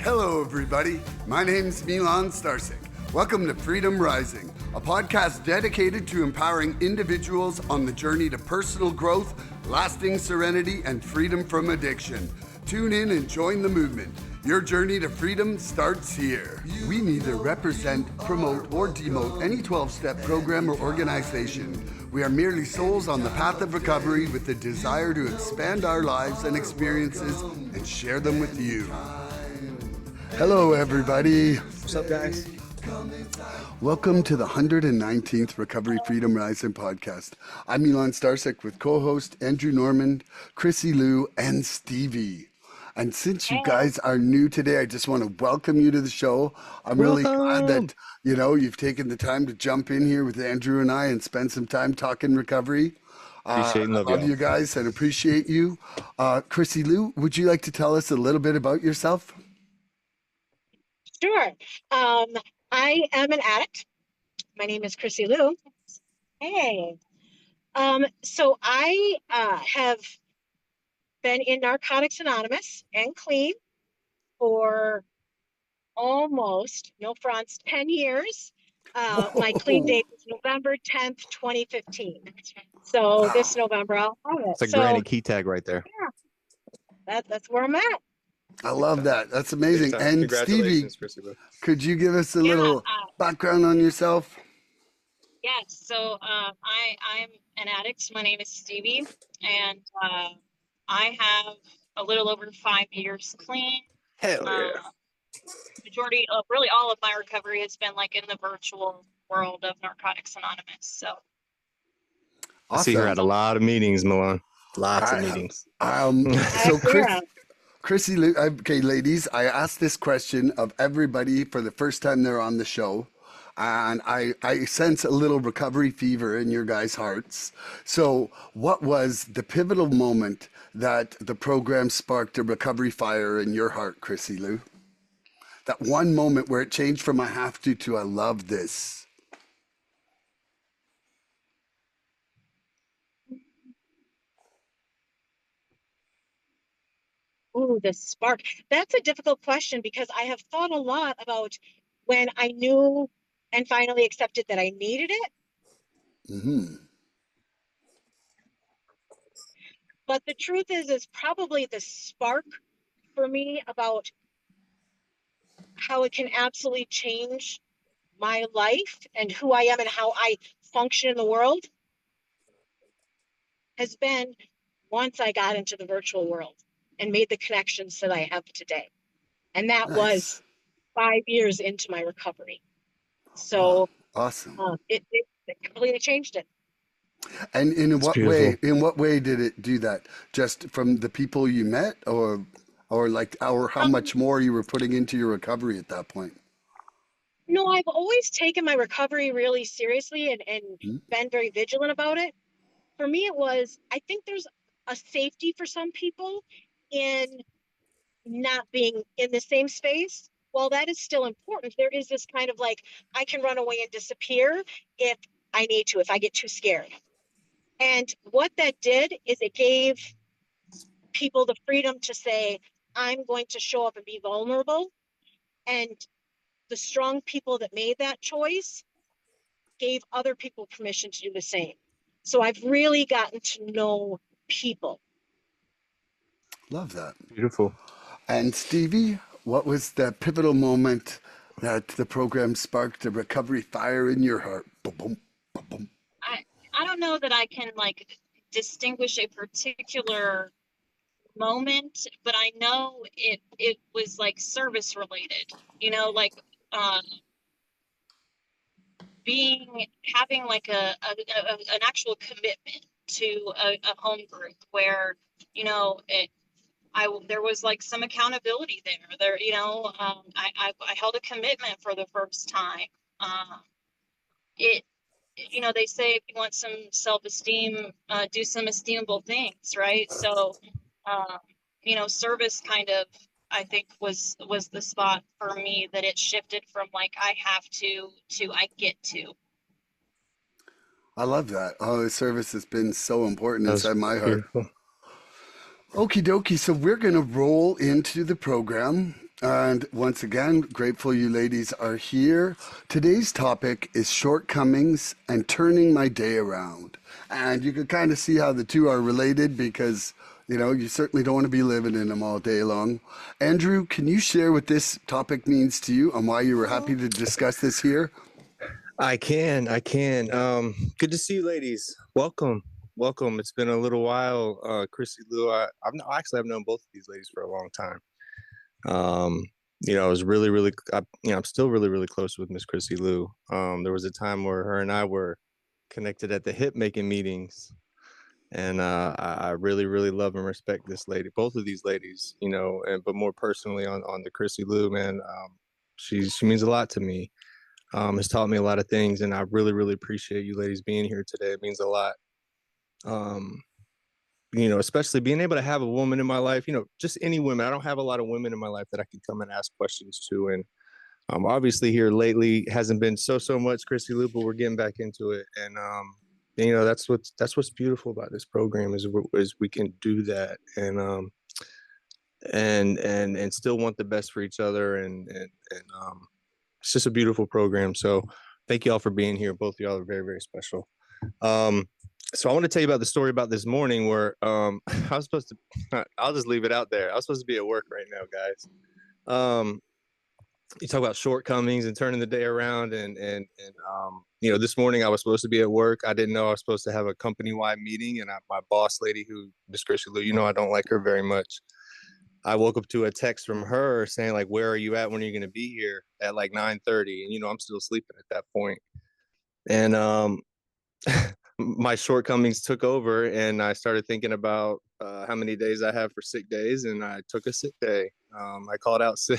Hello, everybody. My name's Milan Starcic. Welcome to Freedom Rising, a podcast dedicated to empowering individuals on the journey to personal growth, lasting serenity, and freedom from addiction. Tune in and join the movement. Your journey to freedom starts here. We neither represent, promote, or demote any 12-step program or organization. We are merely souls on the path of recovery with the desire to expand our lives and experiences and share them with you. Hello, everybody. What's up, guys? Welcome to the 119th Recovery Freedom Rising podcast. I'm Milan Starcic with co-host Andrew Norman, Chrissy Lou, and Stevie. And since you guys are new today, I just want to welcome you to the show. I'm really glad that, you've taken the time to jump in here with Andrew and I and spend some time talking recovery. Appreciate and love you guys and appreciate you. Chrissy Lou, would you like to tell us a little bit about yourself? Sure. I am an addict. My name is Chrissy Lou. Hey. So I have been in Narcotics Anonymous and clean for almost, no fronts, 10 years. My clean date was November 10th, 2015. So this November I'll have it. It's a granny key tag right there. Yeah, that's where I'm at. I love that. That's amazing. And Stevie, Chrissy Lou. could you give us a little background on yourself? Yes. So I'm an addict. My name is Stevie, and I have a little over 5 years clean. Hell yeah. Majority of really all of my recovery has been like in the virtual world of Narcotics Anonymous. So I see her at a lot of meetings, Milan. Lots of meetings. So Chrissy, okay, ladies, I asked this question of everybody for the first time they're on the show. And I sense a little recovery fever in your guys' hearts. So what was the pivotal moment that the program sparked a recovery fire in your heart, Chrissy Lou? That one moment where it changed from I have to I love this. Ooh, the spark. That's a difficult question because I have thought a lot about when I knew and finally accepted that I needed it. Mm-hmm. But the truth is probably the spark for me about how it can absolutely change my life and who I am and how I function in the world has been once I got into the virtual world and made the connections that I have today. And that was 5 years into my recovery. So awesome. It completely changed it. And in what way did it do that? Just from the people you met or how much more you were putting into your recovery at that point? No, I've always taken my recovery really seriously and been very vigilant about it. For me, it was, I think there's a safety for some people in not being in the same space. While that is still important, there is this kind of like, I can run away and disappear if I need to, if I get too scared. And what that did is it gave people the freedom to say, I'm going to show up and be vulnerable. And the strong people that made that choice gave other people permission to do the same. So I've really gotten to know people. Love that. Beautiful. And Stevie, what was the pivotal moment that the program sparked a recovery fire in your heart? Boom, boom, boom, boom. I don't know that I can like distinguish a particular moment, but I know it was like service related, like having like an actual commitment to a home group where there was like some accountability there I held a commitment for the first time. They say if you want some self-esteem, do some esteemable things, right? So service kind of, I think was the spot for me that it shifted from like I have to I get to. I love that. Oh, service has been so important inside my heart. Okie dokie. So we're going to roll into the program. And once again, grateful you ladies are here. Today's topic is shortcomings and turning my day around. And you can kind of see how the two are related because, you know, you certainly don't want to be living in them all day long. Andrew, can you share what this topic means to you and why you were happy to discuss this here? I can. Good to see you ladies. Welcome. It's been a little while. Chrissy Lou, I've known both of these ladies for a long time. I was I'm still really close with Miss Chrissy Lou. There was a time where her and I were connected at the hip making meetings. And I really love and respect this lady, both of these ladies, but more personally on the Chrissy Lou, man. She means a lot to me. Has taught me a lot of things, and I really appreciate you ladies being here today. It means a lot. Especially being able to have a woman in my life, just any women. I don't have a lot of women in my life that I can come and ask questions to. And obviously here lately hasn't been so much Chrissy Lou, but we're getting back into it. And, that's what's beautiful about this program is we can do that and still want the best for each other. And it's just a beautiful program. So thank you all for being here. Both of y'all are very special. So I want to tell you about the story about this morning where I was supposed to, I'll just leave it out there. I was supposed to be at work right now, guys. You talk about shortcomings and turning the day around. And this morning I was supposed to be at work. I didn't know I was supposed to have a company-wide meeting. And my boss lady, who Miss Chrissy Lou, I don't like her very much. I woke up to a text from her saying, like, where are you at? When are you going to be here? At like 9:30. And, I'm still sleeping at that point. And my shortcomings took over, and I started thinking about how many days I have for sick days, and I took a sick day. I called out sick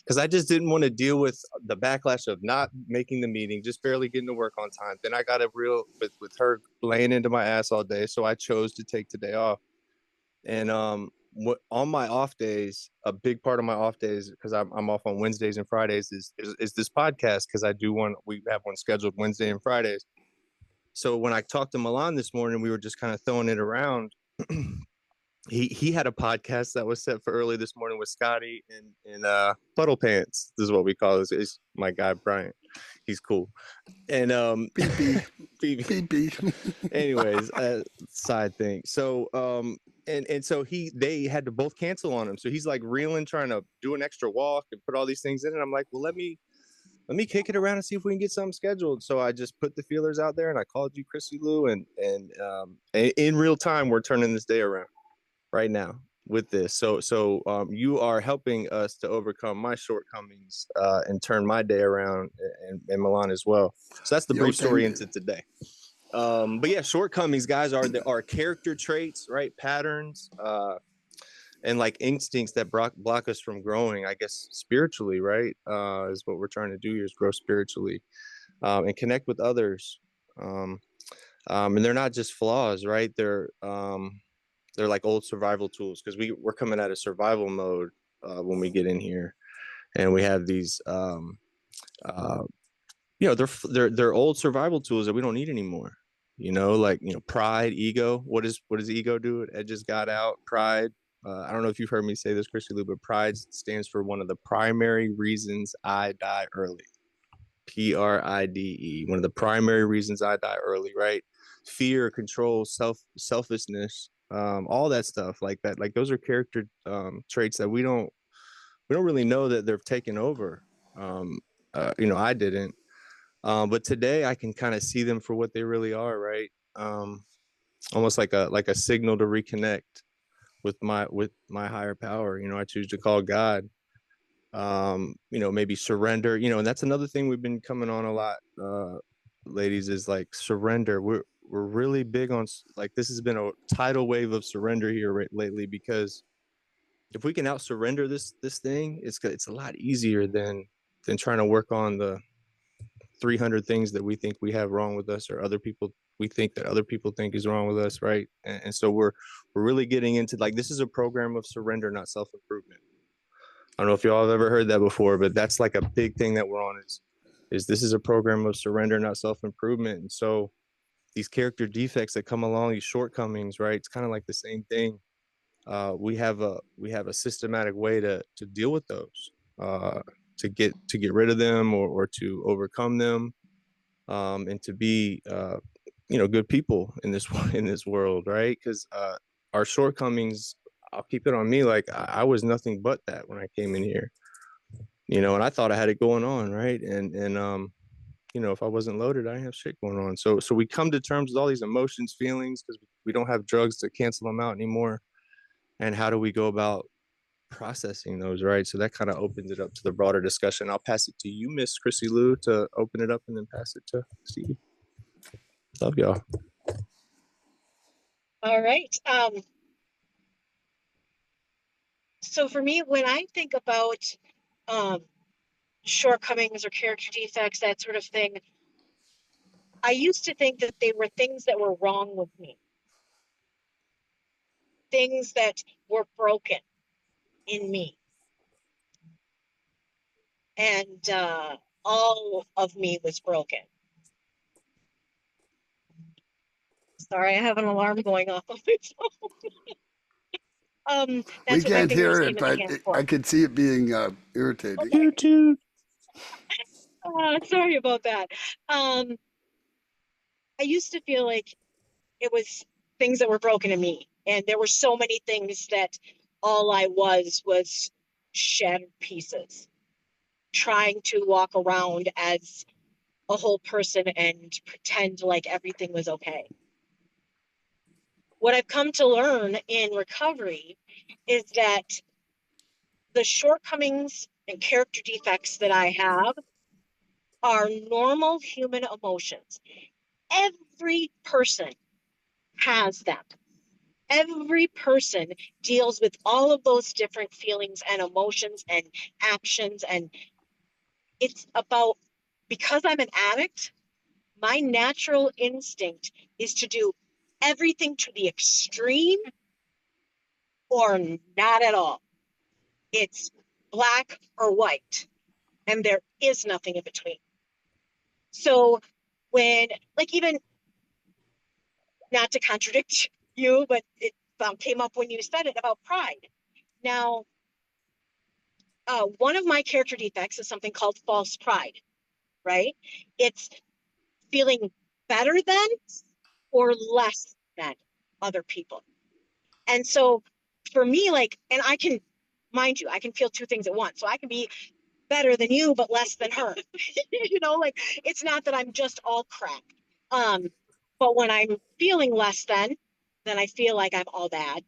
because I just didn't want to deal with the backlash of not making the meeting, just barely getting to work on time. Then I got a real with her laying into my ass all day, so I chose to take today off. And on my off days, a big part of my off days, because I'm off on Wednesdays and Fridays, is this podcast, because we have one scheduled Wednesday and Fridays. So when I talked to Milan this morning, we were just kind of throwing it around. He had a podcast that was set for early this morning with Scotty and Puddle Pants. This is what we call it. It's my guy Brian. He's cool. And Beep. Anyways, side thing. So and so they had to both cancel on him. So he's like reeling, trying to do an extra walk and put all these things in. And I'm like, well, let me kick it around and see if we can get something scheduled. So I just put the feelers out there, and I called you, Chrissy Lou, and in real time, we're turning this day around right now with this. So you are helping us to overcome my shortcomings and turn my day around, and Milan as well. So that's the brief story into today. But yeah, shortcomings, guys, are character traits, right? Patterns, and like instincts that block us from growing, I guess, spiritually, right? Is what we're trying to do here, is grow spiritually and connect with others. And they're not just flaws, right? They're like old survival tools, because we're coming out of survival mode when we get in here, and we have these, they're old survival tools that we don't need anymore. Pride, ego. What does ego do? It edges God out. Pride. I don't know if you've heard me say this, Chrissy Lou, but pride stands for one of the primary reasons I die early. PRIDE. One of the primary reasons I die early, right? Fear, control, selfishness, all that stuff like that. Like, those are character traits that we don't really know that they're taken over. I didn't. But today I can kind of see them for what they really are, right? Almost like a signal to reconnect with my higher power. I choose to call God. Maybe surrender, and that's another thing we've been coming on a lot, ladies, is like surrender. We're really big on, like, this has been a tidal wave of surrender here lately, because if we can out surrender this thing, it's a lot easier than trying to work on the 300 things that we think we have wrong with us, or we think that other people think is wrong with us, right? And so we're really getting into, like, this is a program of surrender, not self-improvement. I don't know if y'all have ever heard that before, but that's like a big thing that we're on, is this is a program of surrender, not self-improvement. And so these character defects that come along, these shortcomings, right? It's kind of like the same thing. we have a systematic way to deal with those, to get rid of them, or to overcome them, and to be good people in this in this world, right? Because our shortcomings, I'll keep it on me. Like I was nothing but that when I came in here, and I thought I had it going on, right? And if I wasn't loaded, I didn't have shit going on. So we come to terms with all these emotions, feelings, because we don't have drugs to cancel them out anymore. And how do we go about processing those, right? So that kind of opens it up to the broader discussion. I'll pass it to you, Miss Chrissy Lou, to open it up, and then pass it to Stevie. Love y'all. All right. So for me, when I think about shortcomings or character defects, that sort of thing, I used to think that they were things that were wrong with me, things that were broken in me. And all of me was broken. Sorry, I have an alarm going off on my phone. We That's what my can't fingers hear came it, in the but hand for. I could see it being irritating. Okay. YouTube. Sorry about that. I used to feel like it was things that were broken in me, and there were so many things that all I was shattered pieces, trying to walk around as a whole person and pretend like everything was okay. What I've come to learn in recovery is that the shortcomings and character defects that I have are normal human emotions. Every person has them. Every person deals with all of those different feelings and emotions and actions. And it's about, because I'm an addict, my natural instinct is to do everything to the extreme or not at all. It's black or white, and there is nothing in between. So when, like, even not to contradict you, but it came up when you said it about pride. Now, one of my character defects is something called false pride, right? It's feeling better than or less than other people. And so for me, like, and I can, mind you, I can feel two things at once. So I can be better than you, but less than her. Like, it's not that I'm just all crap. But when I'm feeling less than, then I feel like I'm all bad.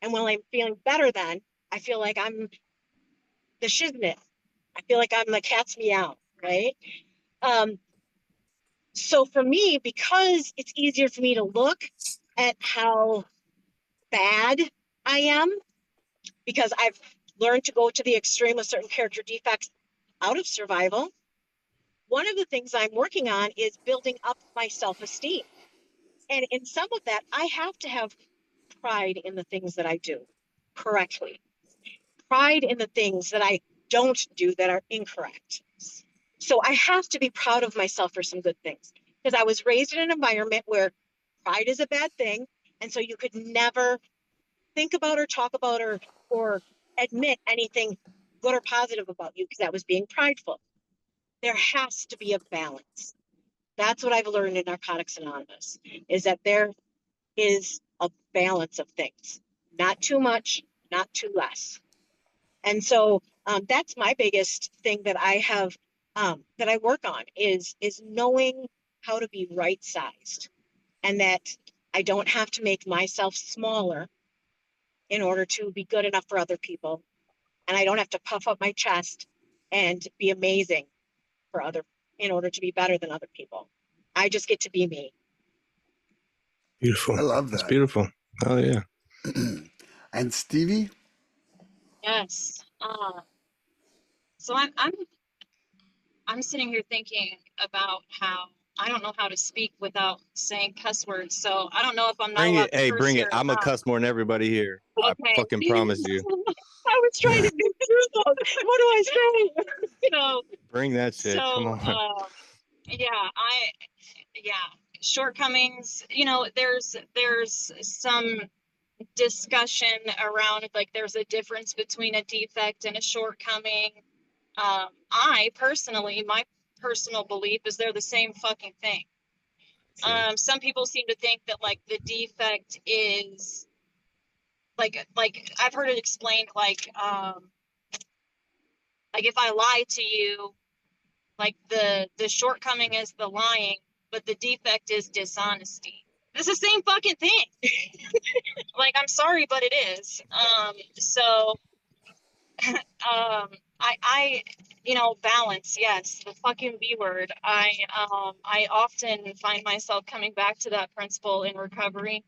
And when I'm feeling better than, I feel like I'm the shiznit. I feel like I'm the cat's meow, right? So for me, because it's easier for me to look at how bad I am, because I've learned to go to the extreme of certain character defects out of survival, one of the things I'm working on is building up my self-esteem. And in some of that, I have to have pride in the things that I do correctly, pride in the things that I don't do that are incorrect. So I have to be proud of myself for some good things, because I was raised in an environment where pride is a bad thing. And so you could never think about or talk about or admit anything good or positive about you, because that was being prideful. There has to be a balance. That's what I've learned in Narcotics Anonymous, is that there is a balance of things, not too much, not too less. And so that's my biggest thing that I have, that I work on, is knowing how to be right sized, and that I don't have to make myself smaller in order to be good enough for other people. And I don't have to puff up my chest and be amazing for other, in order to be better than other people. I just get to be me. Beautiful. I love That's that. beautiful. Oh yeah. And Stevie? Yes. So I'm sitting here thinking about how I don't know how to speak without saying cuss words. So I don't know if I'm not Bring allowed it. to Hey, curse bring it. here. I'm a cuss more than everybody here. I Okay. fucking promise you. I was trying to think through those. What do I say? So Bring that shit. Come so on. yeah, shortcomings. There's some discussion around like there's a difference between a defect and a shortcoming. I personally, my personal belief is they're the same fucking thing. Some people seem to think that like the defect is like I've heard it explained like if I lie to you, like the shortcoming is the lying, but the defect is dishonesty. It's the same fucking thing. Like, I'm sorry, but it is. So I balance, yes, the fucking B word. I often find myself coming back to that principle in recovery.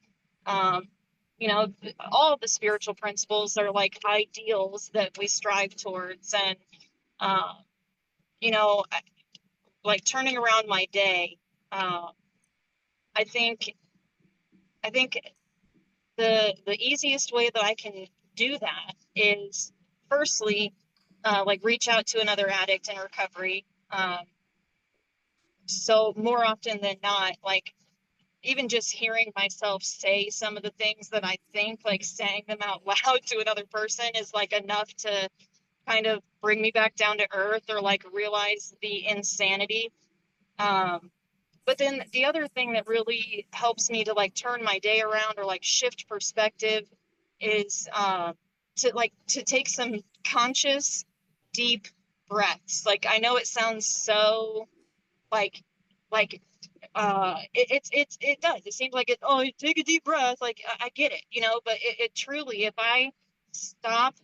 Um, all of the spiritual principles are like ideals that we strive towards, and uh, you know, like turning around my day. I think the easiest way that I can do that is firstly, like reach out to another addict in recovery. So more often than not, like even just hearing myself say some of the things that I think, like saying them out loud to another person is like enough to kind of bring me back down to earth or like realize the insanity. But then the other thing that really helps me to like turn my day around or like shift perspective is to take some conscious, deep breaths. Like I know it sounds so like like it does. It seems like you take a deep breath. Like I get it, but it truly, if I stop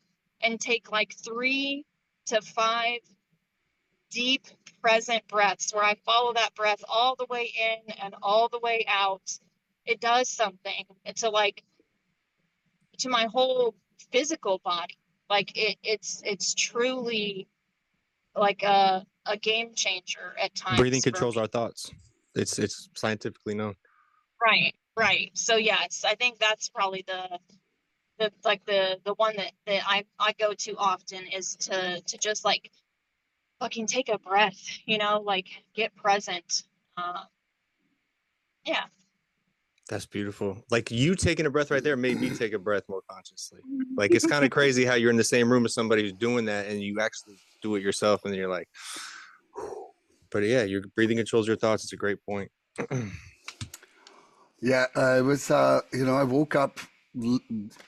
and take like 3 to 5 deep present breaths where I follow that breath all the way in and all the way out, it does something to my whole physical body. Like it's truly like a game changer at times. Breathing controls our thoughts. It's scientifically known. Right. So yes, I think that's probably the one that I go to often is to just like fucking take a breath, like get present. Yeah. That's beautiful. Like you taking a breath right there made me take a breath more consciously. Like it's kind of crazy how you're in the same room with somebody who's doing that and you actually do it yourself and then you're like, but yeah, your breathing controls your thoughts. It's a great point. Yeah, it was, I woke up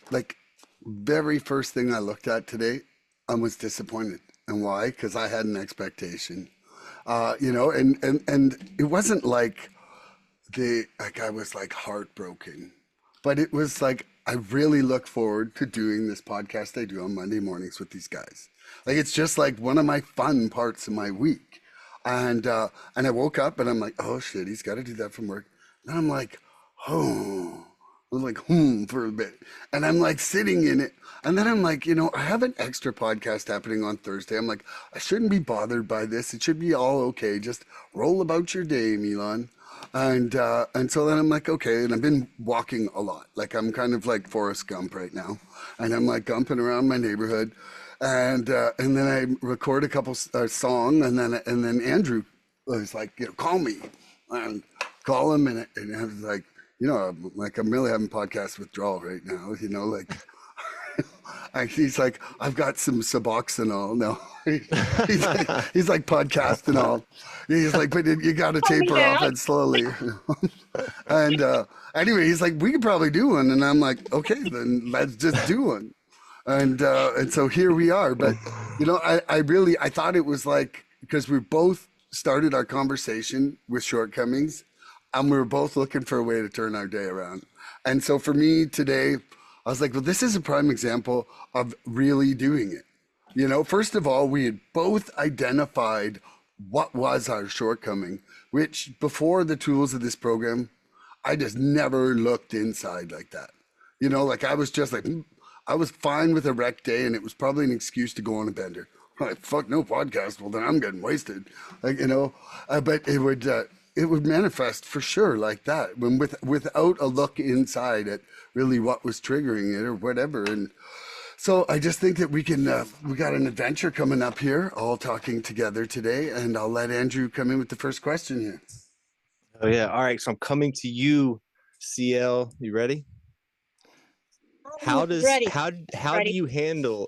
like very first thing I looked at today, I was disappointed. And why? Because I had an expectation, and it wasn't like I was like heartbroken, but it was like, I really look forward to doing this podcast I do on Monday mornings with these guys. Like, it's just like one of my fun parts of my week. And I woke up and I'm like, oh shit, he's got to do that from work. And I'm like, oh, I was like, for a bit. And I'm like sitting in it. And then I'm like, I have an extra podcast happening on Thursday. I'm like, I shouldn't be bothered by this. It should be all okay. Just roll about your day, Milan. And so then I'm like, okay. And I've been walking a lot. Like I'm kind of like Forrest Gump right now. And I'm like gumping around my neighborhood. And then I record a couple song. And then Andrew was like, call me. And call him. And I was like, I'm really having podcast withdrawal right now, he's like, I've got some Suboxone. No, he's like podcast and all. He's like, but you got to taper off it slowly. And anyway, he's like, we could probably do one. And I'm like, okay, then let's just do one. And so here we are. But, I thought it was like, because we both started our conversation with Shortcomings and we were both looking for a way to turn our day around. And so for me today, I was like, well, this is a prime example of really doing it. First of all, we had both identified what was our shortcoming, which before the tools of this program, I just never looked inside like that. Like I was just like, I was fine with a rec day and it was probably an excuse to go on a bender. I'm like, fuck no podcast. Well, then I'm getting wasted. Like, but it would manifest for sure like that when without a look inside at really what was triggering it or whatever. And so I just think that we got an adventure coming up here, all talking together today. And I'll let Andrew come in with the first question here. Oh yeah. All right. So I'm coming to you, CL. You ready? How does Ready. how do Ready. you handle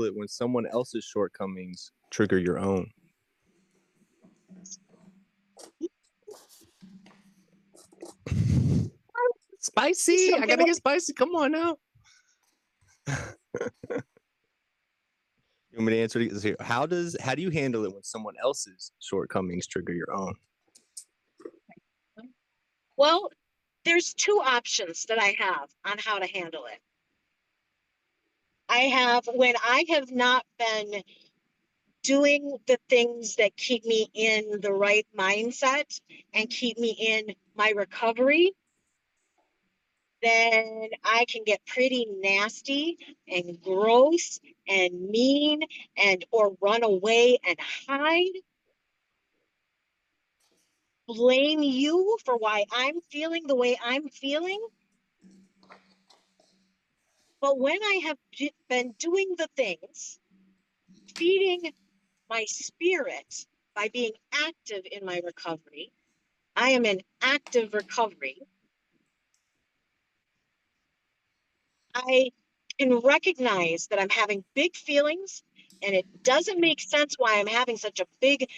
it when someone else's shortcomings trigger your own? Spicy. I gotta get spicy. Come on now. You want me to answer this here? How do you handle it when someone else's shortcomings trigger your own? Well, there's two options that I have on how to handle it. I have when I have not been doing the things that keep me in the right mindset and keep me in my recovery, then I can get pretty nasty and gross and mean and or run away and hide, blame you for why I'm feeling the way I'm feeling. But when I have been doing the things, feeding my spirit by being active in my recovery, I am in active recovery. I can recognize that I'm having big feelings and it doesn't make sense why I'm having such a big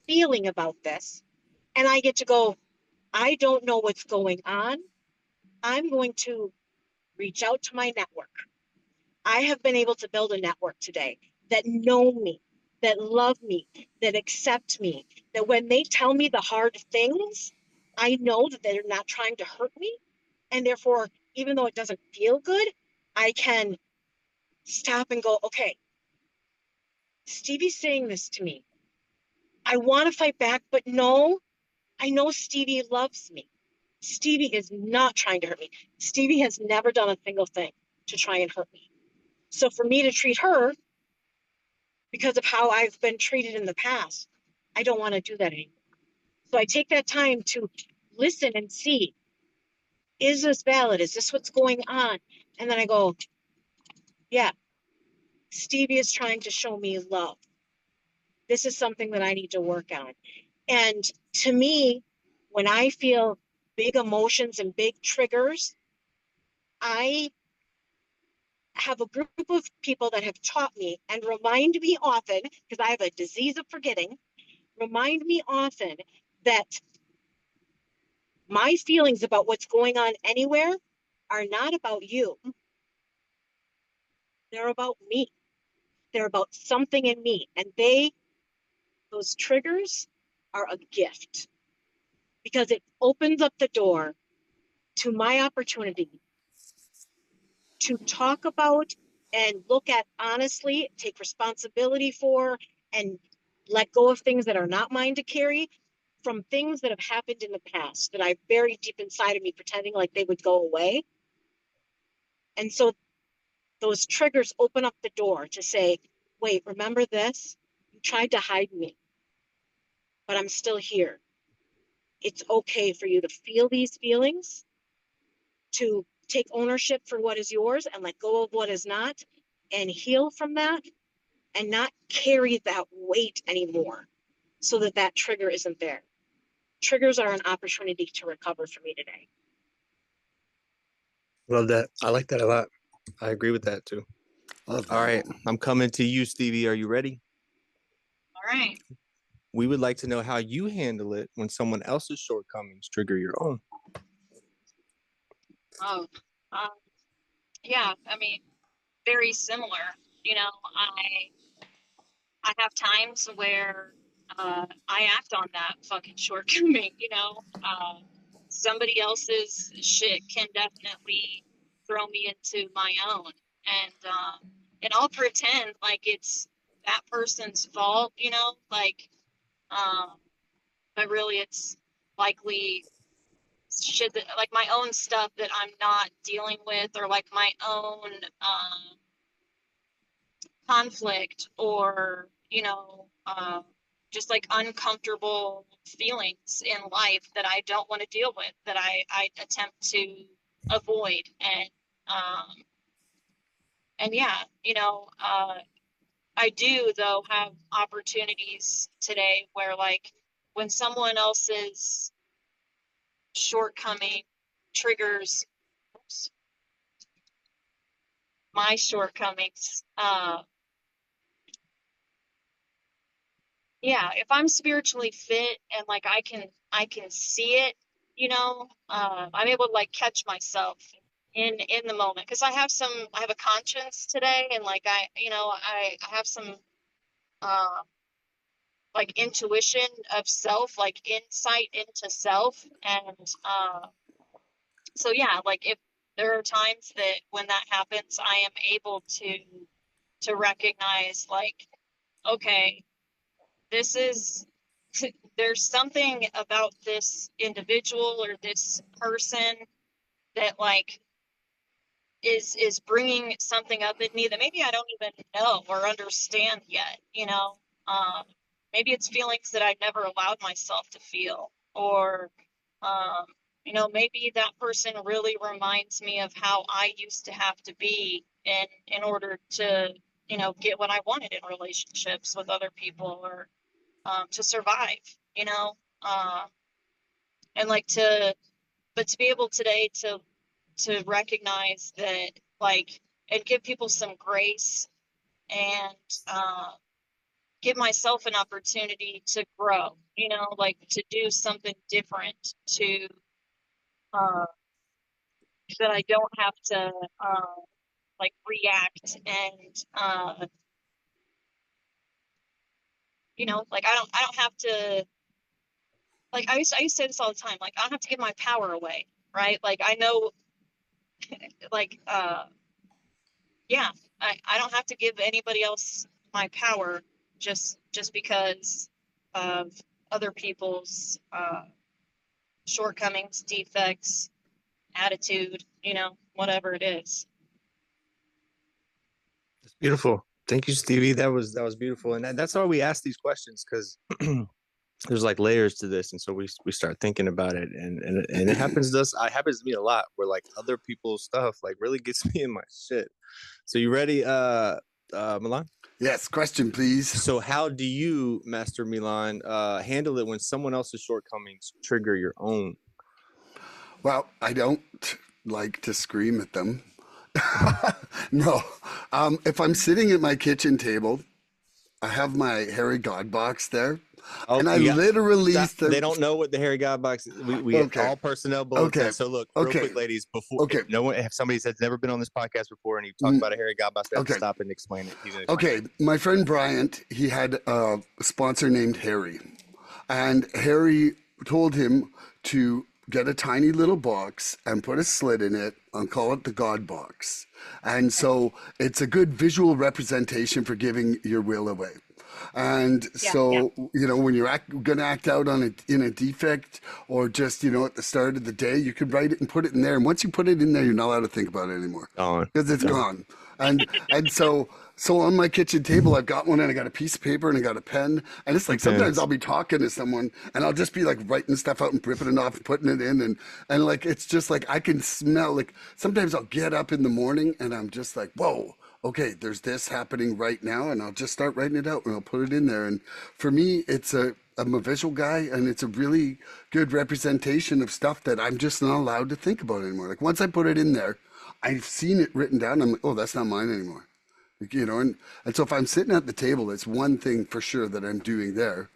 feeling about this. And I get to go, I don't know what's going on. I'm going to reach out to my network. I have been able to build a network today that know me, that love me, that accept me, that when they tell me the hard things, I know that they're not trying to hurt me. And therefore, even though it doesn't feel good, I can stop and go, okay, Stevie's saying this to me. I want to fight back, but no, I know Stevie loves me. Stevie is not trying to hurt me. Stevie has never done a single thing to try and hurt me. So for me to treat her because of how I've been treated in the past, I don't want to do that anymore. So I take that time to listen and see, is this valid? Is this what's going on? And then I go, yeah, Stevie is trying to show me love. This is something that I need to work on. And to me, when I feel big emotions and big triggers, I have a group of people that have taught me and remind me often, because I have a disease of forgetting, remind me often that my feelings about what's going on anywhere are not about you. They're about me. They're about something in me. And those triggers are a gift because it opens up the door to my opportunity to talk about and look at honestly, take responsibility for, and let go of things that are not mine to carry from things that have happened in the past that I buried deep inside of me, pretending like they would go away. And so those triggers open up the door to say, wait, remember this? You tried to hide me, but I'm still here. It's okay for you to feel these feelings, to take ownership for what is yours and let go of what is not, and heal from that and not carry that weight anymore so that that trigger isn't there. Triggers are an opportunity to recover for me today. Love that. I like that a lot. I agree with that too. Love that. All right, I'm coming to you, Stevie. Are you ready? All right. We would like to know how you handle it when someone else's shortcomings trigger your own. Oh, um, yeah. I mean, very similar. You know, I have times where I act on that fucking shortcoming. You know, somebody else's shit can definitely throw me into my own, and I'll pretend like it's that person's fault. You know, like, but really it's likely shit that like my own stuff that I'm not dealing with, or like my own conflict, or just like uncomfortable feelings in life that I don't want to deal with, that I attempt to avoid. And yeah, I do though have opportunities today where, like, when someone else's shortcoming triggers, oops, my shortcomings. Yeah, if I'm spiritually fit and like I can see it, you know, I'm able to like catch myself in the moment because I have a conscience today, and like I have some uh like intuition of self, like insight into self. And so yeah, like if there are times that when that happens, I am able to recognize like, okay, this is there's something about this individual or this person that like is bringing something up in me that maybe I don't even know or understand yet, you know. Maybe it's feelings that I never allowed myself to feel, or um, you know, maybe that person really reminds me of how I used to have to be in order to, you know, get what I wanted in relationships with other people, or to survive, you know. Uh, and like to but to be able today to recognize that, like, and give people some grace, and give myself an opportunity to grow, you know, like to do something different, to uh that I don't have to like react, and you know, like I don't have to, like I used to say this all the time, like I don't have to give my power away, right? Like I know, like yeah, I don't have to give anybody else my power just because of other people's shortcomings, defects, attitude, you know, whatever it is. That's beautiful. Thank you, Stevie. That was beautiful, and that's why we ask these questions, because there's like layers to this, and so we start thinking about it, and it happens to us. It happens to me a lot, where like other people's stuff like really gets me in my shit. So you ready, Milan? Yes, question, please. So how do you, Master Milan, handle it when someone else's shortcomings trigger your own? Well, I don't like to scream at them. No. If I'm sitting at my kitchen table, I have my Harry God box there, Oh, and I yeah. literally They don't know what the Harry God box is. We get Okay. all personnel bullets. Okay. So look, real Okay. quick, ladies, before Okay. if no one, if somebody says never been on this podcast before and you talk about a Harry God box, we have to Okay. stop and explain it. He's gonna explain Okay, my friend Bryant, he had a sponsor named Harry, and Harry told him to get a tiny little box and put a slit in it and call it the God box. And so it's a good visual representation for giving your will away. And Yeah, so, you know, when you're gonna act out on in a defect, or just, you know, at the start of the day, you could write it and put it in there. And once you put it in there, you're not allowed to think about it anymore Gone. because it's gone. And so on my kitchen table, I've got one, and I got a piece of paper, and I got a pen. And it's like sometimes I'll be talking to someone, and I'll just be like writing stuff out and ripping it off and putting it in, and like it's just like I can smell, like sometimes I'll get up in the morning and I'm just like, whoa, okay, there's this happening right now, and I'll just start writing it out and I'll put it in there. And for me, I'm a visual guy, and it's a really good representation of stuff that I'm just not allowed to think about anymore. Like once I put it in there, I've seen it written down. I'm like, oh, that's not mine anymore. Like, you know, and so if I'm sitting at the table, it's one thing for sure that I'm doing there.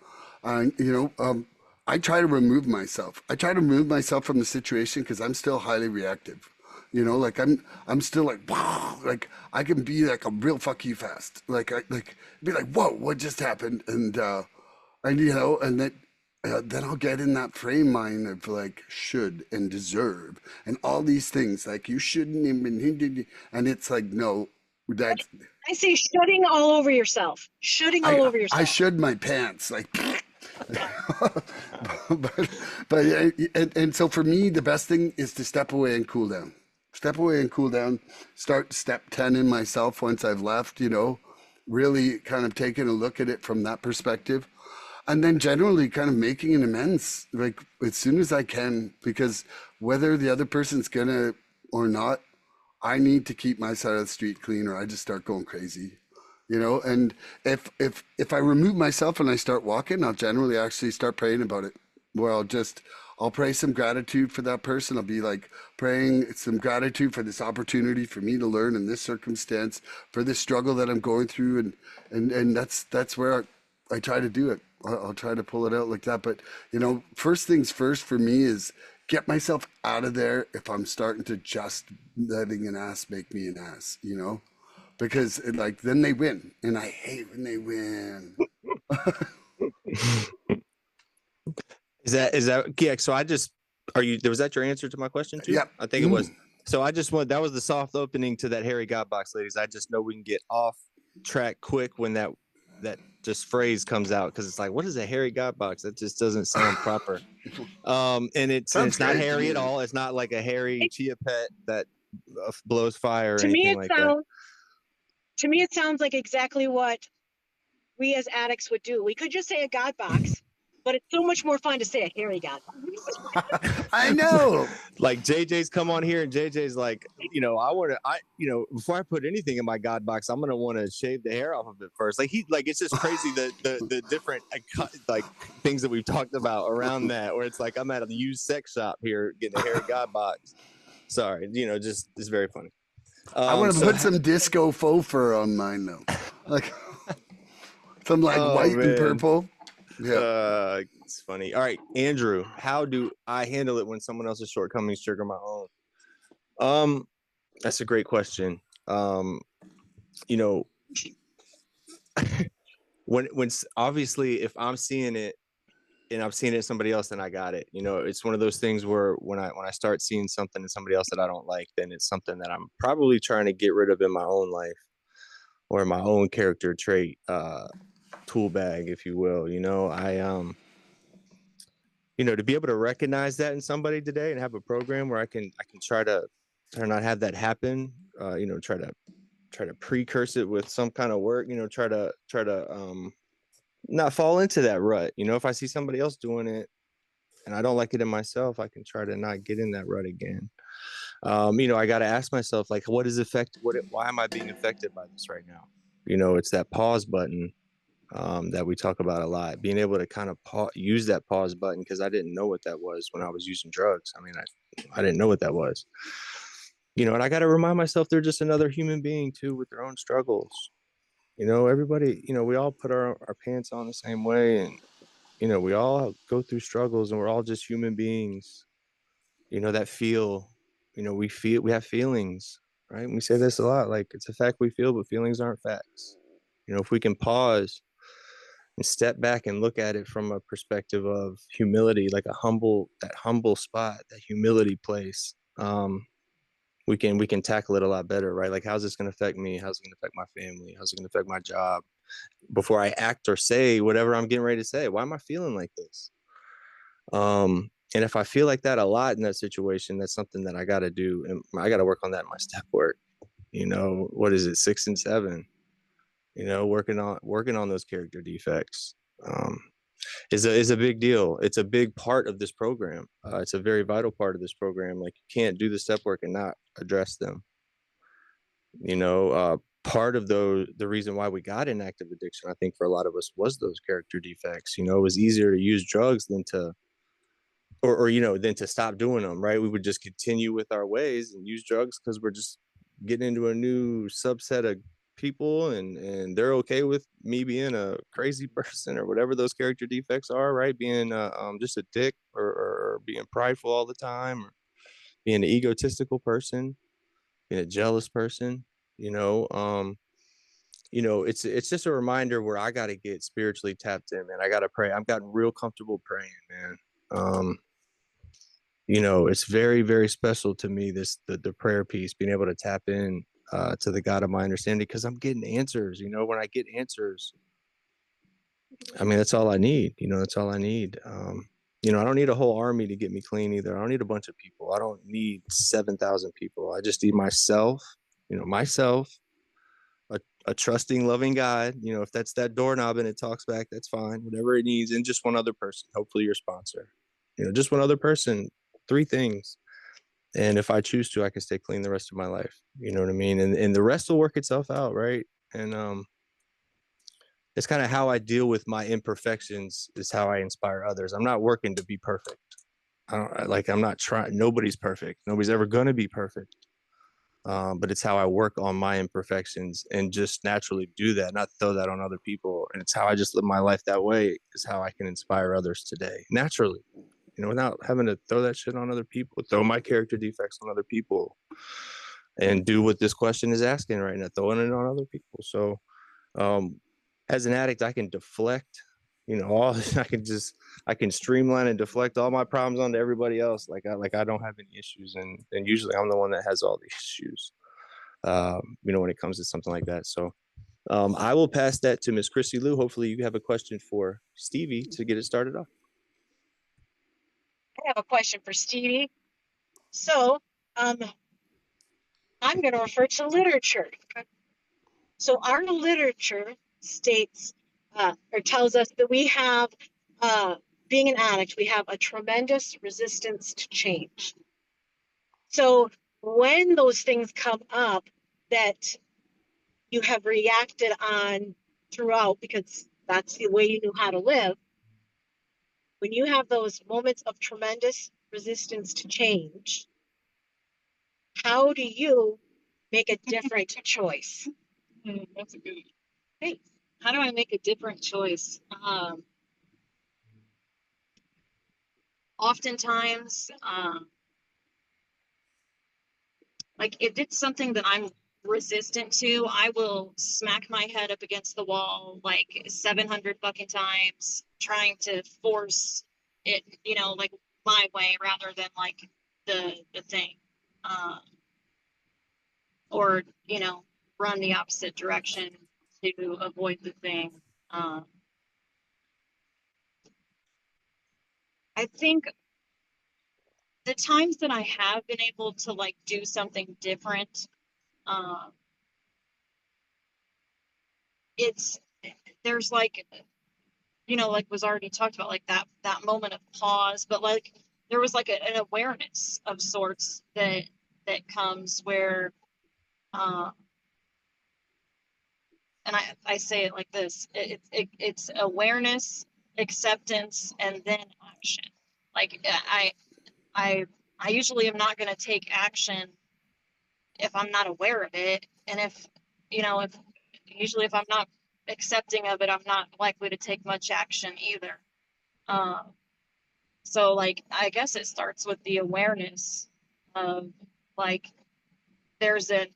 I try to remove myself. I try to remove myself from the situation because I'm still highly reactive. You know, like I'm still like, wow, like I can be like a real fuck you fast. Like I like be like, whoa, what just happened? And you know, and then I'll get in that frame mind of like should and deserve and all these things like you shouldn't even, and it's like no, that's I say shooting all over yourself. Shooting all over I yourself. should my pants like. Yeah. but yeah, and so for me the best thing is to step away and cool down, step away and cool down, start step 10 in myself once I've left, you know, really kind of taking a look at it from that perspective, and then generally kind of making an amends like as soon as I can, because whether the other person's gonna or not, I need to keep my side of the street clean or I just start going crazy, you know. And if I remove myself and I start walking, I'll generally actually start praying about it, where I'll pray some gratitude for that person. I'll be like praying some gratitude for this opportunity for me to learn in this circumstance, for this struggle that I'm going through, and that's where I try to do it. I'll try to pull it out like that. But first things first for me is get myself out of there if I'm starting to just letting an ass make me an ass, because like then they win, and I hate when they win. Is that yeah? So was that your answer to my question too? Yep. I think it was. So that was the soft opening to that Harry God box, ladies. I just know we can get off track quick when that just phrase comes out, because it's like, what is a Harry God box? That just doesn't sound proper. And it's not hairy at all. It's not like a hairy chia pet that blows fire or anything like that. To me, it sounds like exactly what we as addicts would do. We could just say a God box, but it's so much more fun to say a hairy God box. I know. Like JJ's come on here and JJ's like, before I put anything in my God box, I'm gonna want to shave the hair off of it first. Like it's just crazy the different like things that we've talked about around that, where it's like I'm at a used sex shop here getting a hairy God box. Sorry, just it's very funny. I want to put some disco faux fur on mine though, like some white and purple. Yeah, it's funny. All right, Andrew, how do I handle it when someone else's shortcomings trigger my own? That's a great question. When obviously if I'm seeing it and I'm seeing it in somebody else, then I got it. It's one of those things where when I start seeing something in somebody else that I don't like, then it's something that I'm probably trying to get rid of in my own life or my own character trait, tool bag, if you will. To be able to recognize that in somebody today and have a program where I can try to not have that happen, try to precurse it with some kind of work, try to not fall into that rut. If I see somebody else doing it and I don't like it in myself, I can try to not get in that rut again. I got to ask myself, like, why am I being affected by this right now? It's that pause button that we talk about a lot, being able to kind of use that pause button, because I didn't know what that was when I was using drugs. I mean, I didn't know what that was, and I got to remind myself they're just another human being too, with their own struggles. Everybody, we all put our pants on the same way, and we all go through struggles, and we're all just human beings, that feel, we have feelings, right? And we say this a lot, like, it's a fact we feel, but feelings aren't facts. If we can pause and step back and look at it from a perspective of humility, like that humble spot, that humility place, we can tackle it a lot better, right? Like, how's this going to affect me? How's it going to affect my family? How's it going to affect my job? Before I act or say whatever I'm getting ready to say, why am I feeling like this? And if I feel like that a lot in that situation, that's something that I got to do. And I got to work on that in my step work. What is it? 6 and 7, working on those character defects, is a big deal. It's a big part of this program. It's a very vital part of this program. Like, you can't do the step work and not address them. Part of the reason why we got in active addiction, I think, for a lot of us, was those character defects. It was easier to use drugs than to than to stop doing them, right? We would just continue with our ways and use drugs because we're just getting into a new subset of people, and they're okay with me being a crazy person or whatever those character defects are, right? Being just a dick, or being prideful all the time, or being an egotistical person, being a jealous person. It's just a reminder where I got to get spiritually tapped in, man. I got to pray. I've gotten real comfortable praying, man. It's very, very special to me, the prayer piece, being able to tap in to the God of my understanding, because I'm getting answers. When I get answers, I mean, that's all I need. That's all I need. I don't need a whole army to get me clean either. I don't need a bunch of people. I don't need 7,000 people. I just need myself, a trusting, loving God. If that's that doorknob and it talks back, that's fine. Whatever it needs. And just one other person, hopefully your sponsor, just one other person, 3 things. And if I choose to, I can stay clean the rest of my life. You know what I mean? And the rest will work itself out, right? And it's kind of how I deal with my imperfections is how I inspire others. I'm not working to be perfect. I'm not trying. Nobody's perfect. Nobody's ever going to be perfect. But it's how I work on my imperfections and just naturally do that, not throw that on other people. And it's how I just live my life that way is how I can inspire others today naturally, without having to throw that shit on other people, throw my character defects on other people, and do what this question is asking right now, throwing it on other people. So, as an addict, I can deflect, all I can streamline and deflect all my problems onto everybody else. I don't have any issues. And usually I'm the one that has all the issues, when it comes to something like that. So, I will pass that to Miss Chrissy Lou. Hopefully you have a question for Stevie to get it started off. I have a question for Stevie. So, I'm going to refer to literature. So our literature states or tells us that we have, being an addict, we have a tremendous resistance to change. So when those things come up that you have reacted on throughout, because that's the way you knew how to live, when you have those moments of tremendous resistance to change, how do you make a different choice? That's a good one. Hey, how do I make a different choice? Oftentimes, like if it's something that I'm resistant to, I will smack my head up against the wall like 700 fucking times, trying to force it, like my way rather than like the thing, or run the opposite direction to avoid the thing. I think the times that I have been able to like do something different, there's like, like was already talked about, like that moment of pause, but like there was like an awareness of sorts that comes where, and I say it like this, it's awareness, acceptance, and then action. Like I usually am not going to take action if I'm not aware of it. And if I'm not accepting of it, I'm not likely to take much action either. So like, I guess it starts with the awareness of like, there is a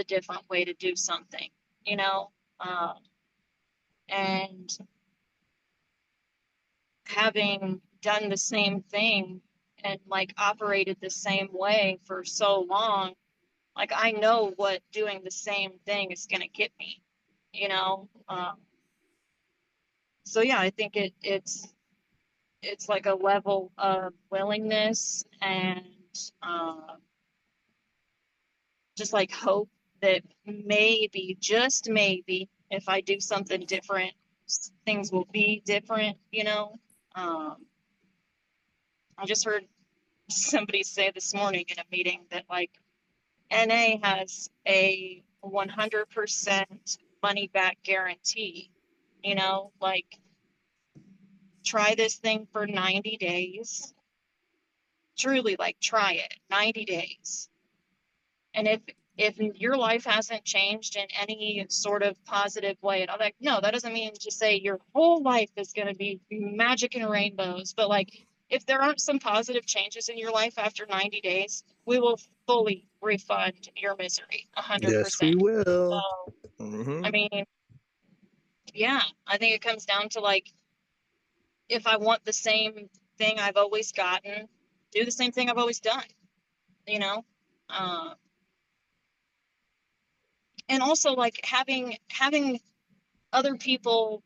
different way to do something, and having done the same thing and like operated the same way for so long, like I know what doing the same thing is going to get me, so yeah, I think it's like a level of willingness and just like hope that maybe, just maybe, if I do something different, things will be different, I just heard somebody say this morning in a meeting that like NA has a 100% money back guarantee, like try this thing for 90 days, truly like try it 90 days. And if your life hasn't changed in any sort of positive way, and I'm like, no, that doesn't mean to say your whole life is going to be magic and rainbows, but like if there aren't some positive changes in your life after 90 days, we will fully refund your misery 100%. Yes, we will. So, Mm-hmm. I mean, yeah, I think it comes down to like, if I want the same thing I've always gotten, do the same thing I've always done, and also like having other people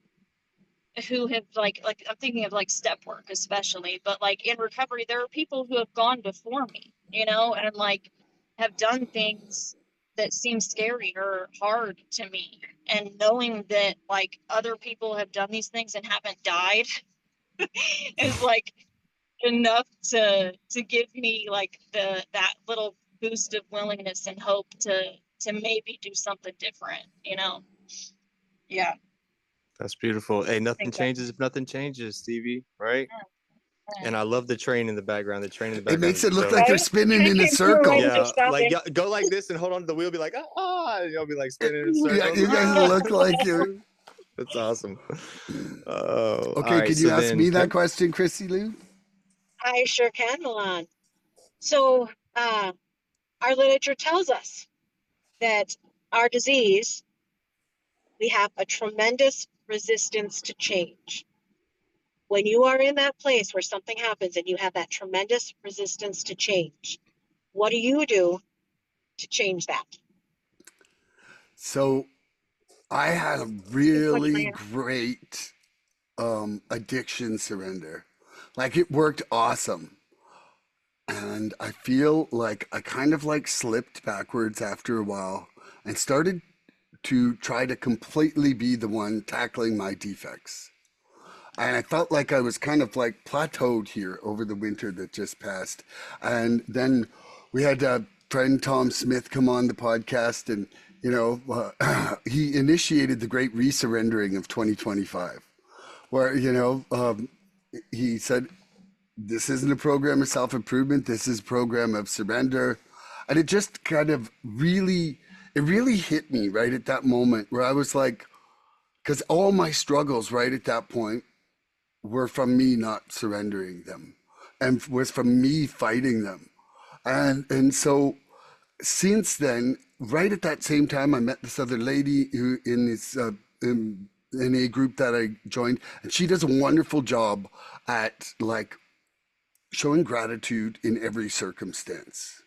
who have like I'm thinking of like step work especially, but like in recovery there are people who have gone before me, and like have done things that seem scary or hard to me, and knowing that like other people have done these things and haven't died is like enough to give me like that little boost of willingness and hope to maybe do something different, yeah. That's beautiful. Hey, nothing think changes if nothing changes, Stevie, right? Yeah. And I love the train in the background. The train in the It background makes is it look dope. like they're Right? spinning Train in a came through right circle. as they're Yeah, like stopping. go like this and hold on to the wheel. Be like, you'll be like spinning in Yeah, circles. you guys look like you're. That's awesome. Oh, all Okay, right. can So you ask then, me that Kim, question, Chrissy Lou? I sure can, Milan. So, our literature tells us that our disease, we have a tremendous resistance to change. When you are in that place where something happens and you have that tremendous resistance to change, what do you do to change that? So I had a Too much really land. great addiction surrender. Like it worked awesome. And I feel like I kind of like slipped backwards after a while and started to try to completely be the one tackling my defects. And I felt like I was kind of like plateaued here over the winter that just passed. And then we had friend Tom Smith come on the podcast, and he initiated the great resurrendering of 2025, where he said, "This isn't a program of self improvement. This is a program of surrender," and it just kind of really hit me right at that moment where I was like, because all my struggles right at that point were from me not surrendering them and was from me fighting them. And so since then, right at that same time, I met this other lady who in this in a group that I joined, and she does a wonderful job at like showing gratitude in every circumstance,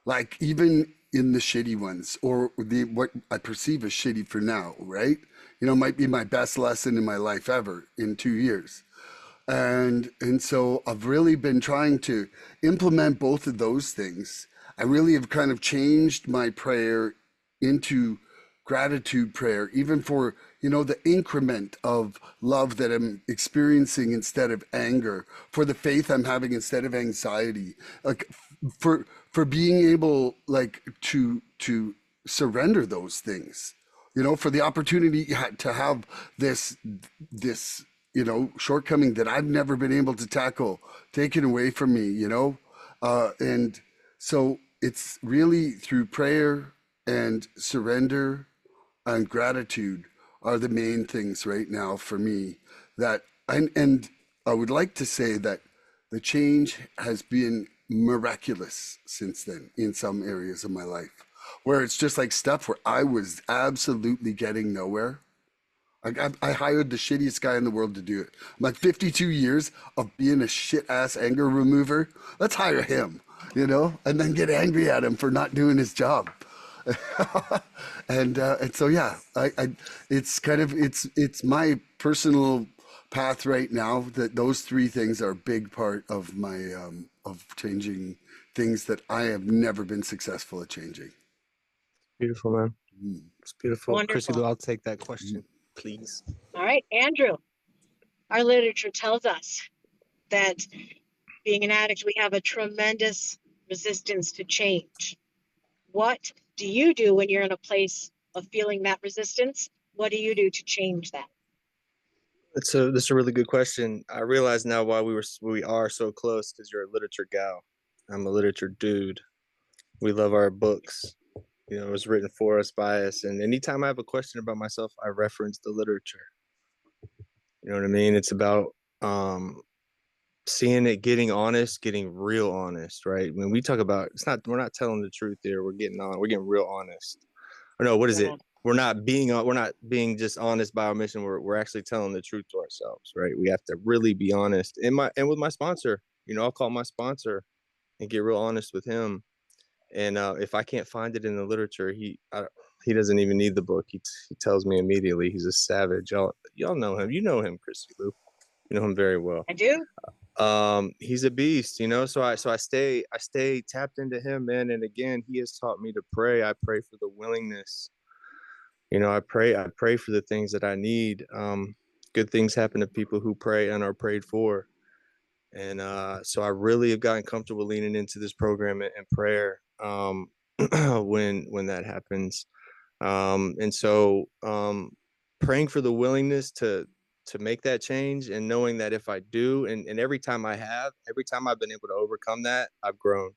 like even in the shitty ones or the what I perceive as shitty for now, right? Might be my best lesson in my life ever in 2 years. And so I've really been trying to implement both of those things. I really have kind of changed my prayer into gratitude prayer, even for the increment of love that I'm experiencing instead of anger, for the faith I'm having instead of anxiety, like for being able like to surrender those things, for the opportunity to have this shortcoming that I've never been able to tackle taken away from me, and so it's really through prayer and surrender and gratitude are the main things right now for me that and I would like to say that the change has been miraculous since then in some areas of my life where it's just like stuff where I was absolutely getting nowhere. I hired the shittiest guy in the world to do it. I'm like 52 years of being a shit ass anger remover. Let's hire him, and then get angry at him for not doing his job. And so yeah, it's kind of it's my personal path right now that those three things are a big part of my of changing things that I have never been successful at changing. beautiful, man. It's beautiful. Chrissy Wonderful. Lou, I'll take that question, please. All right, Andrew, our literature tells us that being an addict, we have a tremendous resistance to change. What do you do when you're in a place of feeling that resistance? What do you do to change that? That's a really good question. I realize now why we are so close, because you're a literature gal. I'm a literature dude. We love our books. It was written for us by us. And anytime I have a question about myself, I reference the literature. You know what I mean? It's about seeing it, getting honest, getting real honest, right? When we talk about we're not telling the truth here. We're getting real honest. Or no, what is it? We're not being just honest by omission. We're actually telling the truth to ourselves, right? We have to really be honest. And with my sponsor, I'll call my sponsor and get real honest with him. And if I can't find it in the literature, he doesn't even need the book. He tells me immediately. He's a savage. Y'all know him. You know him, Chrissy Lou. You know him very well. I do. He's a beast, so I stay tapped into him, man. And again, he has taught me to pray. I pray for the willingness. I pray for the things that I need. Good things happen to people who pray and are prayed for. And so I really have gotten comfortable leaning into this program and prayer when that happens. And so praying for the willingness to make that change, and knowing that if I do, and every time I've been able to overcome that, I've grown.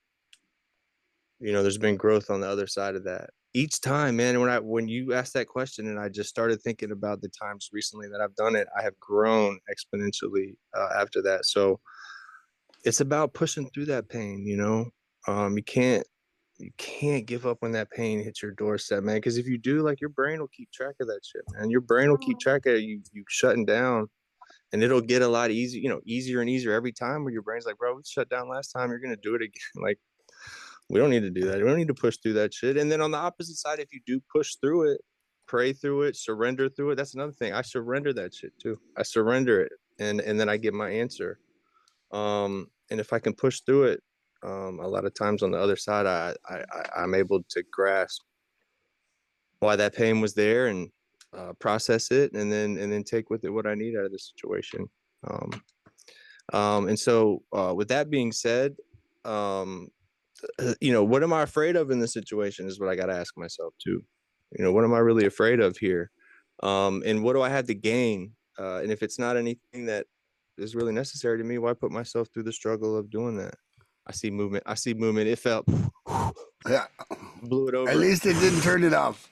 There's been growth on the other side of that each time, man. When you asked that question and I just started thinking about the times recently that I've done it, I have grown exponentially after that. So it's about pushing through that pain. You can't give up when that pain hits your doorstep, man. Because if you do, like, your brain will keep track of that shit, man. Your brain will keep track of you shutting down, and it'll get a lot easier and easier every time, where your brain's like, bro, we shut down last time, you're gonna do it again. Like, we don't need to do that. We don't need to push through that shit. And then on the opposite side, if you do push through it, pray through it, surrender through it, that's another thing. I surrender that shit too. I surrender it, and then I get my answer. And if I can push through it, a lot of times on the other side, I'm able to grasp why that pain was there, and process it, and then take with it what I need out of the situation. And so with that being said, what am I afraid of in this situation is what I got to ask myself too. What am I really afraid of here? And what do I have to gain? And if it's not anything that is really necessary to me, why put myself through the struggle of doing that? I see movement. It felt, Yeah. blew it over. At least it didn't turn it off.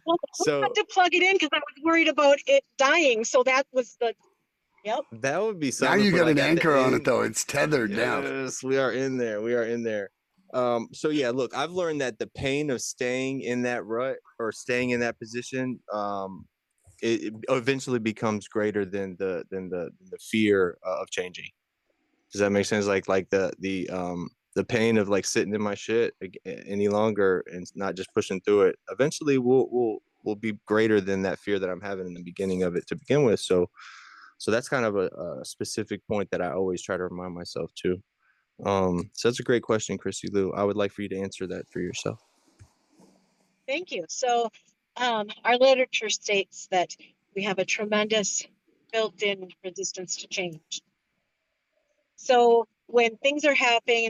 Well, So I had to plug it in because I was worried about it dying. So that was yep. that would be Now something. you but got I an got the anchor on end. it, though. It's tethered now. Yes, we are in there. So yeah, look, I've learned that the pain of staying in that rut, or staying in that position, it eventually becomes greater than the fear of changing. Does that make sense? Like the pain of like sitting in my shit any longer and not just pushing through it, eventually will be greater than that fear that I'm having in the beginning of it to begin with. So that's kind of a specific point that I always try to remind myself too. So that's a great question, Chrissy Lou. I would like for you to answer that for yourself. Thank you. So our literature states that we have a tremendous built-in resistance to change. So when things are happening,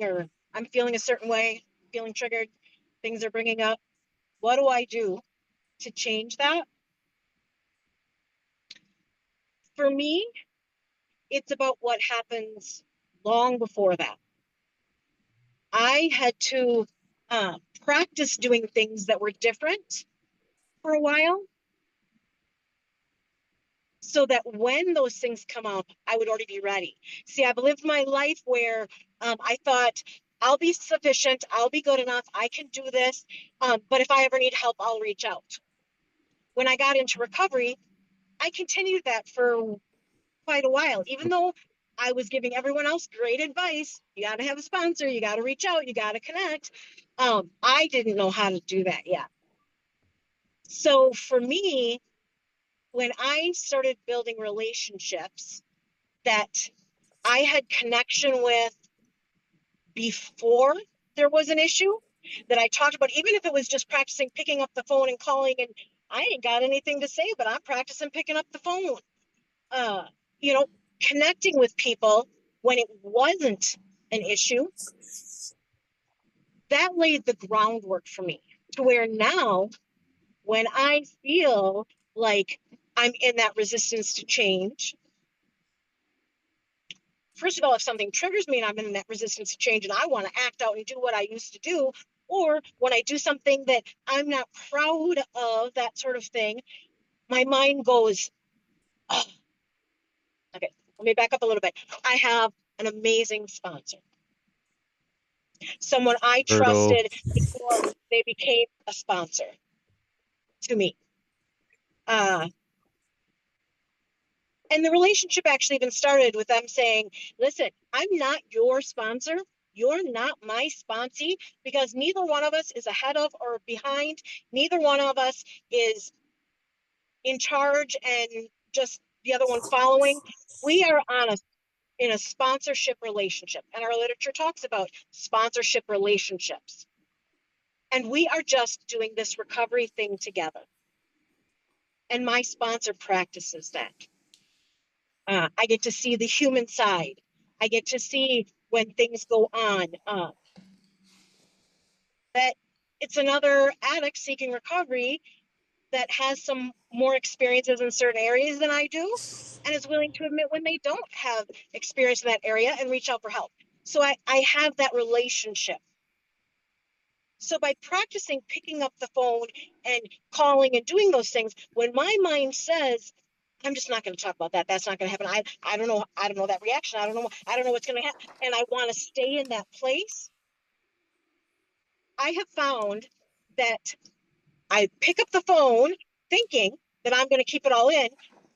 or I'm feeling a certain way, feeling triggered, things are bringing up, what do I do to change that? For me, it's about what happens long before that. I had to practice doing things that were different for a while, so that when those things come up, I would already be ready. See, I've lived my life where I thought, I'll be sufficient, I'll be good enough, I can do this, but if I ever need help, I'll reach out. When I got into recovery, I continued that for quite a while, even though I was giving everyone else great advice. You got to have a sponsor, you got to reach out, you got to connect. I didn't know how to do that yet. So for me, when I started building relationships that I had connection with before there was an issue, that I talked about, even if it was just practicing picking up the phone and calling, and I ain't got anything to say, but I'm practicing picking up the phone. Connecting with people when it wasn't an issue, that laid the groundwork for me to where now, when I feel like I'm in that resistance to change, first of all, if something triggers me and I'm in that resistance to change and I want to act out and do what I used to do, or when I do something that I'm not proud of, that sort of thing, my mind goes, oh. Okay, let me back up a little bit. I have an amazing sponsor. Someone I trusted before they became a sponsor to me. And the relationship actually even started with them saying, listen, I'm not your sponsor. You're not my sponsee, because neither one of us is ahead of or behind. Neither one of us is in charge and just the other one following. We are in a sponsorship relationship. And our literature talks about sponsorship relationships. And we are just doing this recovery thing together. And my sponsor practices that. I get to see the human side. I get to see when things go on. That it's another addict seeking recovery that has some more experiences in certain areas than I do, and is willing to admit when they don't have experience in that area and reach out for help. So I have that relationship. So by practicing picking up the phone and calling and doing those things, when my mind says, I'm just not going to talk about that, that's not going to happen. I don't know. I don't know that reaction. I don't know what's going to happen. And I want to stay in that place. I have found that I pick up the phone thinking that I'm going to keep it all in.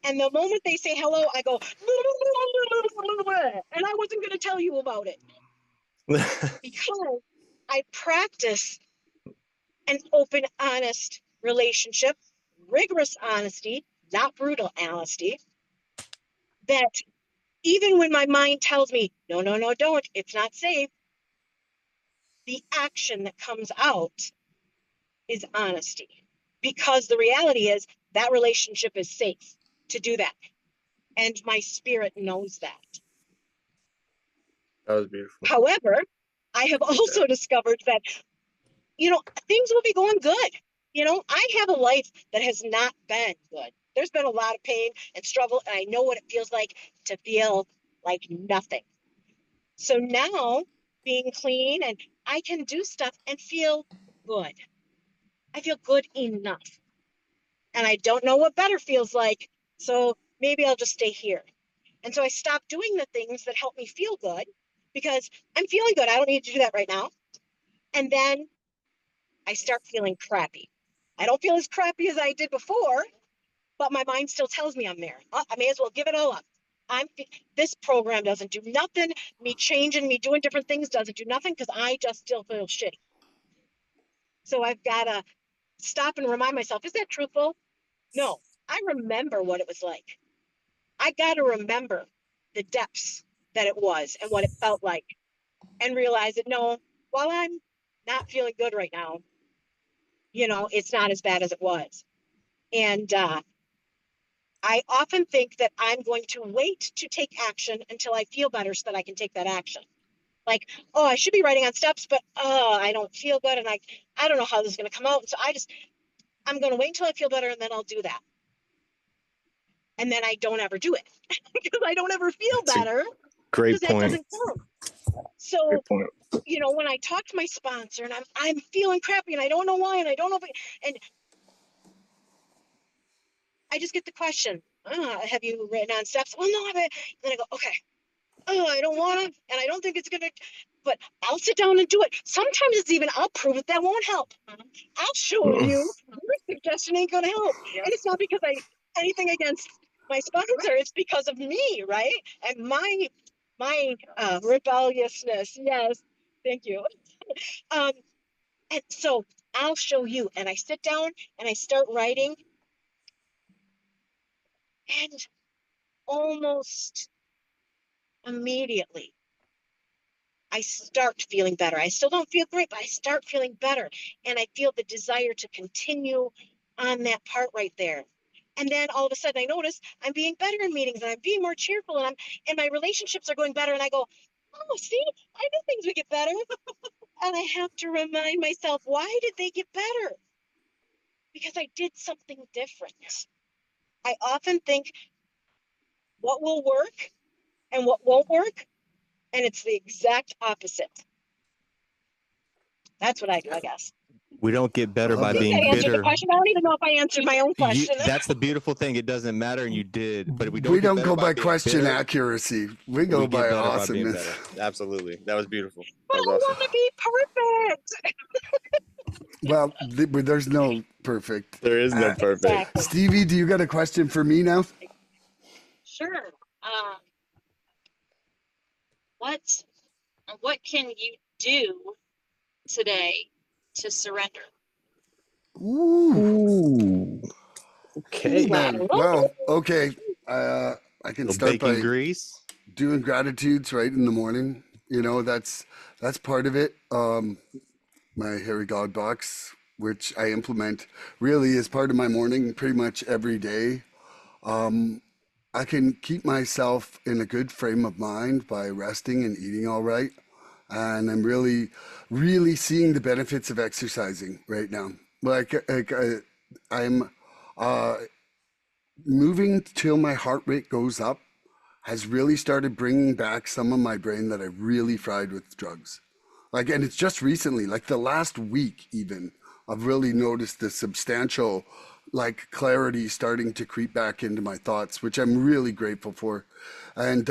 And the moment they say hello, I go, and I wasn't going to tell you about it. Because I practice an open, honest relationship, rigorous honesty, not brutal honesty, that even when my mind tells me, no, don't, it's not safe, the action that comes out is honesty. Because the reality is that relationship is safe to do that. And my spirit knows that. That was beautiful. However, I have also discovered that, things will be going good. I have a life that has not been good. There's been a lot of pain and struggle, and I know what it feels like to feel like nothing. So now, being clean, and I can do stuff and feel good. I feel good enough. And I don't know what better feels like, so maybe I'll just stay here. And so I stopped doing the things that help me feel good because I'm feeling good. I don't need to do that right now. And then I start feeling crappy. I don't feel as crappy as I did before, but my mind still tells me I'm there. I may as well give it all up. This program doesn't do nothing. Me changing, me doing different things doesn't do nothing because I just still feel shitty. So I've got to stop and remind myself, is that truthful? No, I remember what it was like. I got to remember the depths that it was and what it felt like and realize that, no, while I'm not feeling good right now, it's not as bad as it was. And I often think that I'm going to wait to take action until I feel better so that I can take that action. Like, oh, I should be writing on steps, but I don't feel good. And I don't know how this is going to come out. And so I'm going to wait until I feel better and then I'll do that. And then I don't ever do it because I don't ever feel better. Great because point. that doesn't count. So, Great point. When I talk to my sponsor and I'm feeling crappy and I don't know why, and I don't know, and I just get the question, have you written on steps? Well, no, I haven't. And then I go, okay. I don't want to, and I don't think it's going to, but I'll sit down and do it. Sometimes it's even, I'll prove it that won't help. I'll show you your suggestion ain't going to help. Yeah. And it's not because anything against my sponsor, it's because of me, right? And my rebelliousness. Yes, thank you. And so I'll show you, and I sit down and I start writing, and almost immediately I start feeling better. I still don't feel great, but I start feeling better, and I feel the desire to continue on that part right there. And then all of a sudden I notice I'm being better in meetings, and I'm being more cheerful, and my relationships are going better, and I go, oh, see, I knew things would get better. And I have to remind myself, why did they get better? Because I did something different. I often think what will work and what won't work, and it's the exact opposite. That's what I do, I guess. We don't get better by being I answered bitter. the question. I don't even know if I answered my own question. That's the beautiful thing. It doesn't matter, and you did. But we don't go by question bitter. accuracy. We go by awesomeness. Absolutely, that was beautiful. But That was I awesome. want to be perfect. Well, there's no perfect. There is no perfect. Exactly. Stevie, do you got a question for me now? Sure. What can you do today to surrender? Ooh. Okay. Man. Well, okay. I can start by grease. doing gratitudes right in the morning. That's part of it. My Harry God box, which I implement, really is part of my morning pretty much every day. I can keep myself in a good frame of mind by resting and eating all right. and I'm really, really seeing the benefits of exercising right now. I'm uh, moving till my heart rate goes up has really started bringing back some of my brain that I really fried with drugs. And it's just recently, like the last week even, I've really noticed the substantial clarity starting to creep back into my thoughts, which I'm really grateful for. And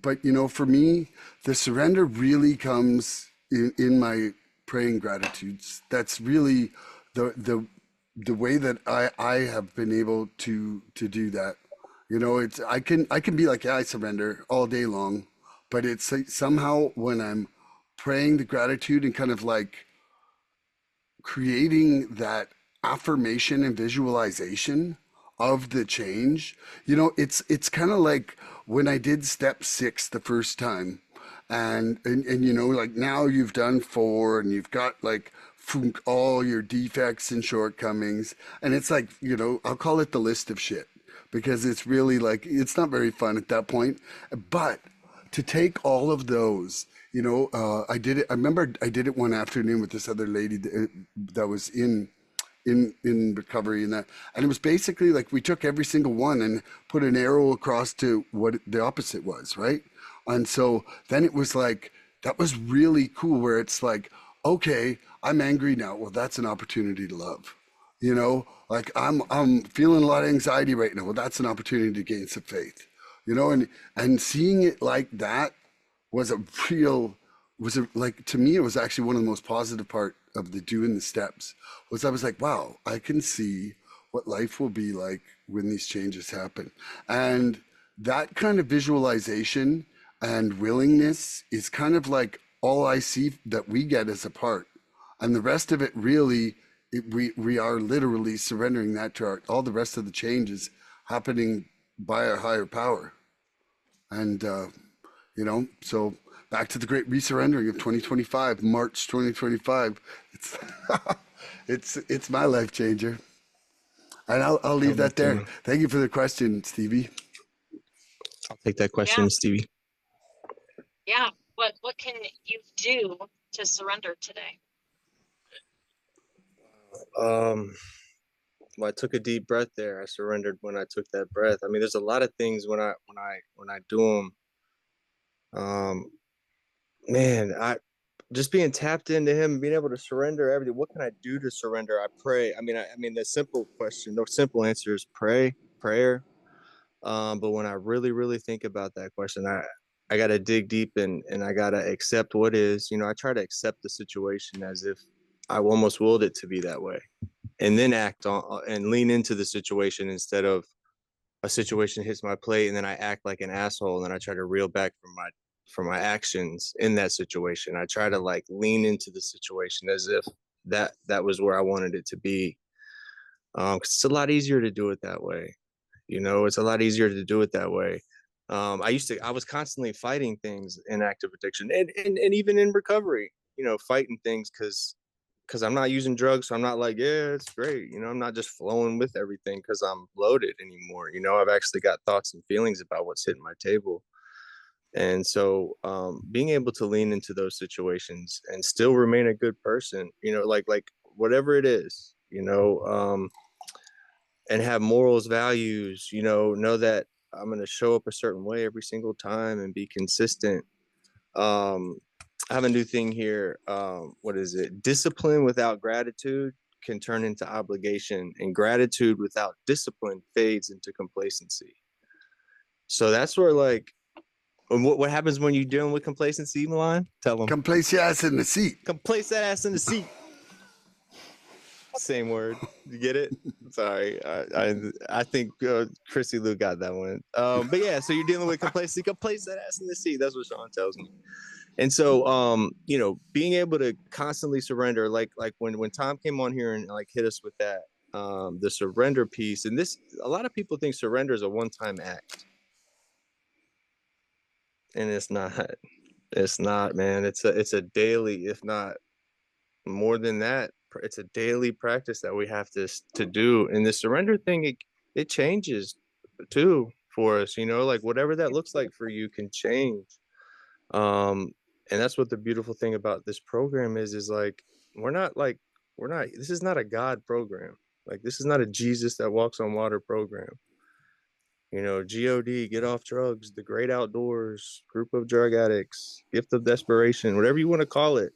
but for me, the surrender really comes in my praying gratitudes. That's really the way that I have been able to do that. It's I can be like, yeah, I surrender all day long, but it's like somehow when I'm praying the gratitude and kind of like creating that affirmation and visualization of the change. It's kind of like when I did step 6 the first time, and like now you've done 4 and you've got all your defects and shortcomings, and it's like, I'll call it the list of shit, because it's really like it's not very fun at that point. But to take all of those, I did it. I remember I did it one afternoon with this other lady that was in recovery, and it was basically like we took every single one and put an arrow across to what the opposite was, right? And so then it was like that was really cool, where it's like, okay, I'm angry now. Well, that's an opportunity to love. I'm feeling a lot of anxiety right now. Well, that's an opportunity to gain some faith. And seeing it like that was a real was a, like to me, it was actually one of the most positive part of the doing the steps. Was I was like, wow, I can see what life will be like when these changes happen. And that kind of visualization and willingness is kind of like all I see that we get as a part. And the rest of it really, we are literally surrendering that to all the rest of the changes happening by our higher power. And, so back to the great resurrendering of 2025, March 2025. It's, it's my life changer. And I'll leave that there. Thank you for the question, Stevie. I'll take that question, Yeah. Stevie. Yeah. What can you do to surrender today? Well, I took a deep breath there. I surrendered when I took that breath. I mean, there's a lot of things when I do them. Man, I just being tapped into him, being able to surrender everything. What can I do to surrender? I pray. I mean, the simple question, the simple answer is prayer. But when I really, really think about that question, I got to dig deep and I got to accept what is. I try to accept the situation as if I almost willed it to be that way, and then act on and lean into the situation instead of a situation hits my plate and then I act like an asshole and then I try to reel back from my actions in that situation. I try to lean into the situation as if that was where I wanted it to be. 'Cause it's a lot easier to do it that way. It's a lot easier to do it that way. I was constantly fighting things in active addiction and even in recovery, fighting things because I'm not using drugs. So I'm not like, yeah, it's great. I'm not just flowing with everything because I'm loaded anymore. I've actually got thoughts and feelings about what's hitting my table. And so being able to lean into those situations and still remain a good person, like whatever it is, and have morals, values, know that I'm going to show up a certain way every single time and be consistent. I have a new thing here. What is it? Discipline without gratitude can turn into obligation, and gratitude without discipline fades into complacency. So that's where what happens when you're dealing with complacency, Milan? Tell them. Come place your ass in the seat. Come place that ass in the seat. Same word. You get it? Sorry. I think Chrissy Lou got that one. But yeah, so you're dealing with complacency. Come place that ass in the seat. That's what Sean tells me. And so, being able to constantly surrender, like when Tom came on here and hit us with that, the surrender piece, and a lot of people think surrender is a one-time act. And it's not, man. It's a daily, if not more than that, it's a daily practice that we have to do. And the surrender thing, it changes too for us, whatever that looks like for you can change. And that's what the beautiful thing about this program is like, this is not a God program. Like, this is not a Jesus that walks on water program. You know, God, get off drugs, the great outdoors, group of drug addicts, gift of desperation, whatever you want to call it.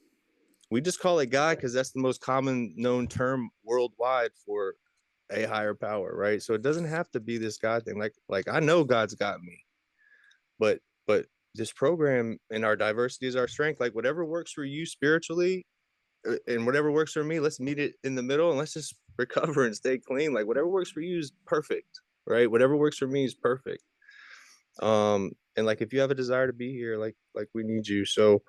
We just call it God because that's the most common known term worldwide for a higher power, right? So it doesn't have to be this God thing. Like I know God's got me, but this program and our diversity is our strength. Like, whatever works for you spiritually and whatever works for me, let's meet it in the middle and let's just recover and stay clean. Like, whatever works for you is perfect, right? Whatever works for me is perfect. And like, if you have a desire to be here, like we need you. So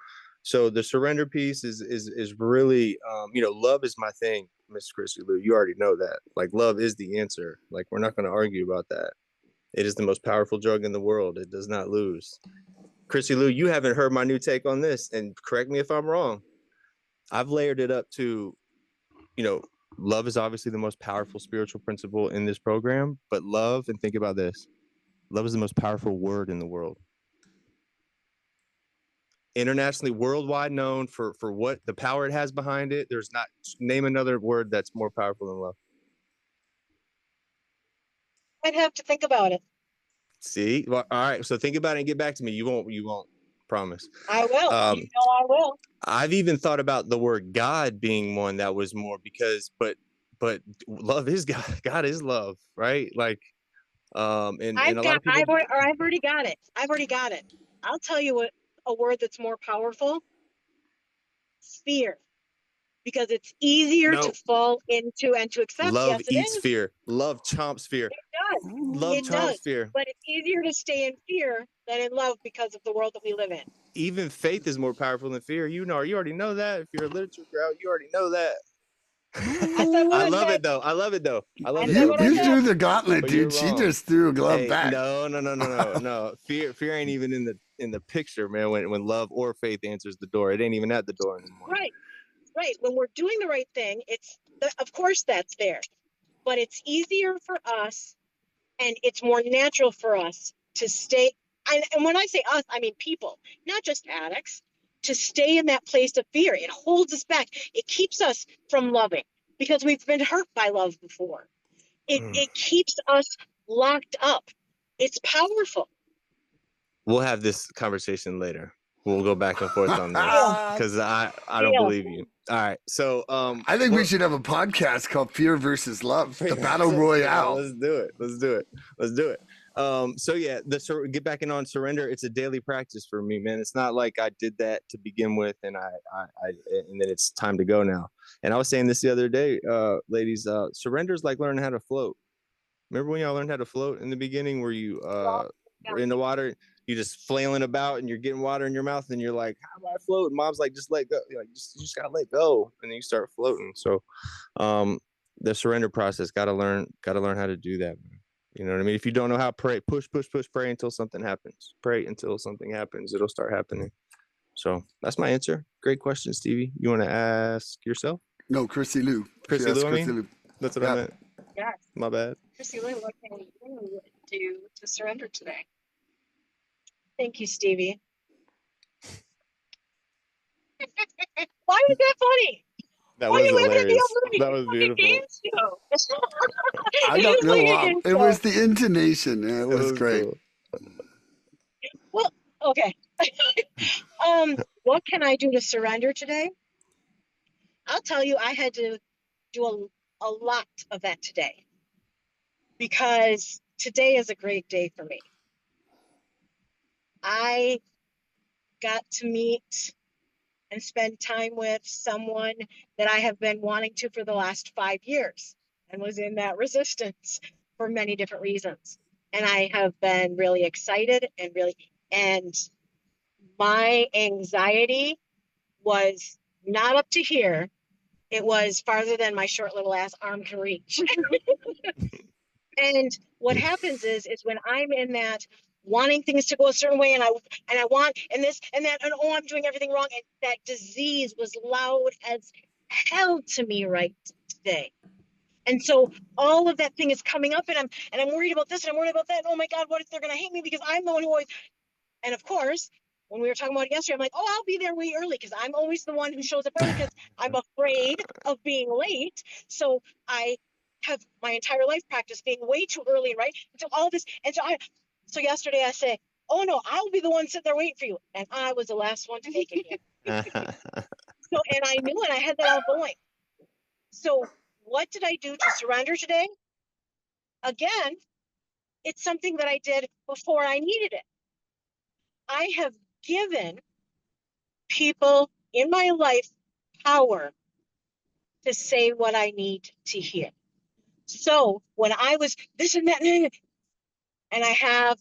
the surrender piece is really, love is my thing, Miss Chrissy Lou. You already know that. Like, love is the answer. Like, we're not going to argue about that. It is the most powerful drug in the world. It does not lose. Chrissy Lou, you haven't heard my new take on this, and correct me if I'm wrong. I've layered it up to, love is obviously the most powerful spiritual principle in this program, but love, and think about this, love is the most powerful word in the world. Internationally, worldwide known for what the power it has behind it. There's not, name another word that's more powerful than love. I'd have to think about it. See? Well, all right. So think about it and get back to me. You won't, promise. I will. I will. I've even thought about the word God being one that was more, because, but love is God. God is love, right? Like, and a lot of people. I've already got it. I'll tell you what, a word that's more powerful: fear. Because it's easier to fall into and to accept. Love yes, eats fear. Love chomps fear. It does. Love chomps fear. But it's easier to stay in fear than in love because of the world that we live in. Even faith is more powerful than fear. You already know that. If you're a literature crowd, you already know that. I love it though. You threw the gauntlet, dude. She just threw a glove back. No. Fear ain't even in the picture, man. When love or faith answers the door, it ain't even at the door anymore. Right. When we're doing the right thing, of course that's there, but it's easier for us and it's more natural for us to stay. And when I say us, I mean people, not just addicts, to stay in that place of fear. It holds us back. It keeps us from loving because we've been hurt by love before. It keeps us locked up. It's powerful. We'll have this conversation later. We'll go back and forth on this because I don't believe you. All right. So I think we should have a podcast called Fear versus Love, the Battle Royale. Let's do it. So yeah, get back in on surrender. It's a daily practice for me, man. It's not like I did that to begin with and and then it's time to go now. And I was saying this the other day, ladies, surrender is like learning how to float. Remember when y'all learned how to float in the beginning, where you were in the water, you just flailing about and you're getting water in your mouth and you're like, how do I float? And mom's like, just let go. You're like, you just gotta let go, and then you start floating. So the surrender process, gotta learn how to do that, man. You know what I mean? If you don't know how, pray, push, pray until something happens. Pray until something happens. It'll start happening. So that's my answer. Great question, Stevie. You want to ask yourself? No, Chrissy Lou. Chrissy Lou. That's what I meant. Yes. My bad. Chrissy Lou, what can you do to surrender today? Thank you, Stevie. Why was that funny? That was hilarious. That was beautiful. I don't know why. It was the intonation. It was great. Cool. Well, okay. What can I do to surrender today? I'll tell you, I had to do a lot of that today because today is a great day for me. I got to meet and spend time with someone that I have been wanting to for the last 5 years and was in that resistance for many different reasons. And I have been really excited and my anxiety was not up to here. It was farther than my short little ass arm can reach. And what happens is when I'm in that wanting things to go a certain way and I want and this and that and I'm doing everything wrong, and that disease was loud as hell to me right today. And so all of that thing is coming up and I'm worried about this and I'm worried about that. And oh my God, what if they're gonna hate me because I'm the one who always, and of course when we were talking about it yesterday, I'm like, oh, I'll be there way early because I'm always the one who shows up early because I'm afraid of being late. So I have my entire life practice being way too early, right? And so all this, and so yesterday I said, oh no, I'll be the one sitting there waiting for you. And I was the last one to make it here. So, and I knew it, I had that all going. So what did I do to surrender today? Again, it's something that I did before I needed it. I have given people in my life power to say what I need to hear. So when I was this and that, and I have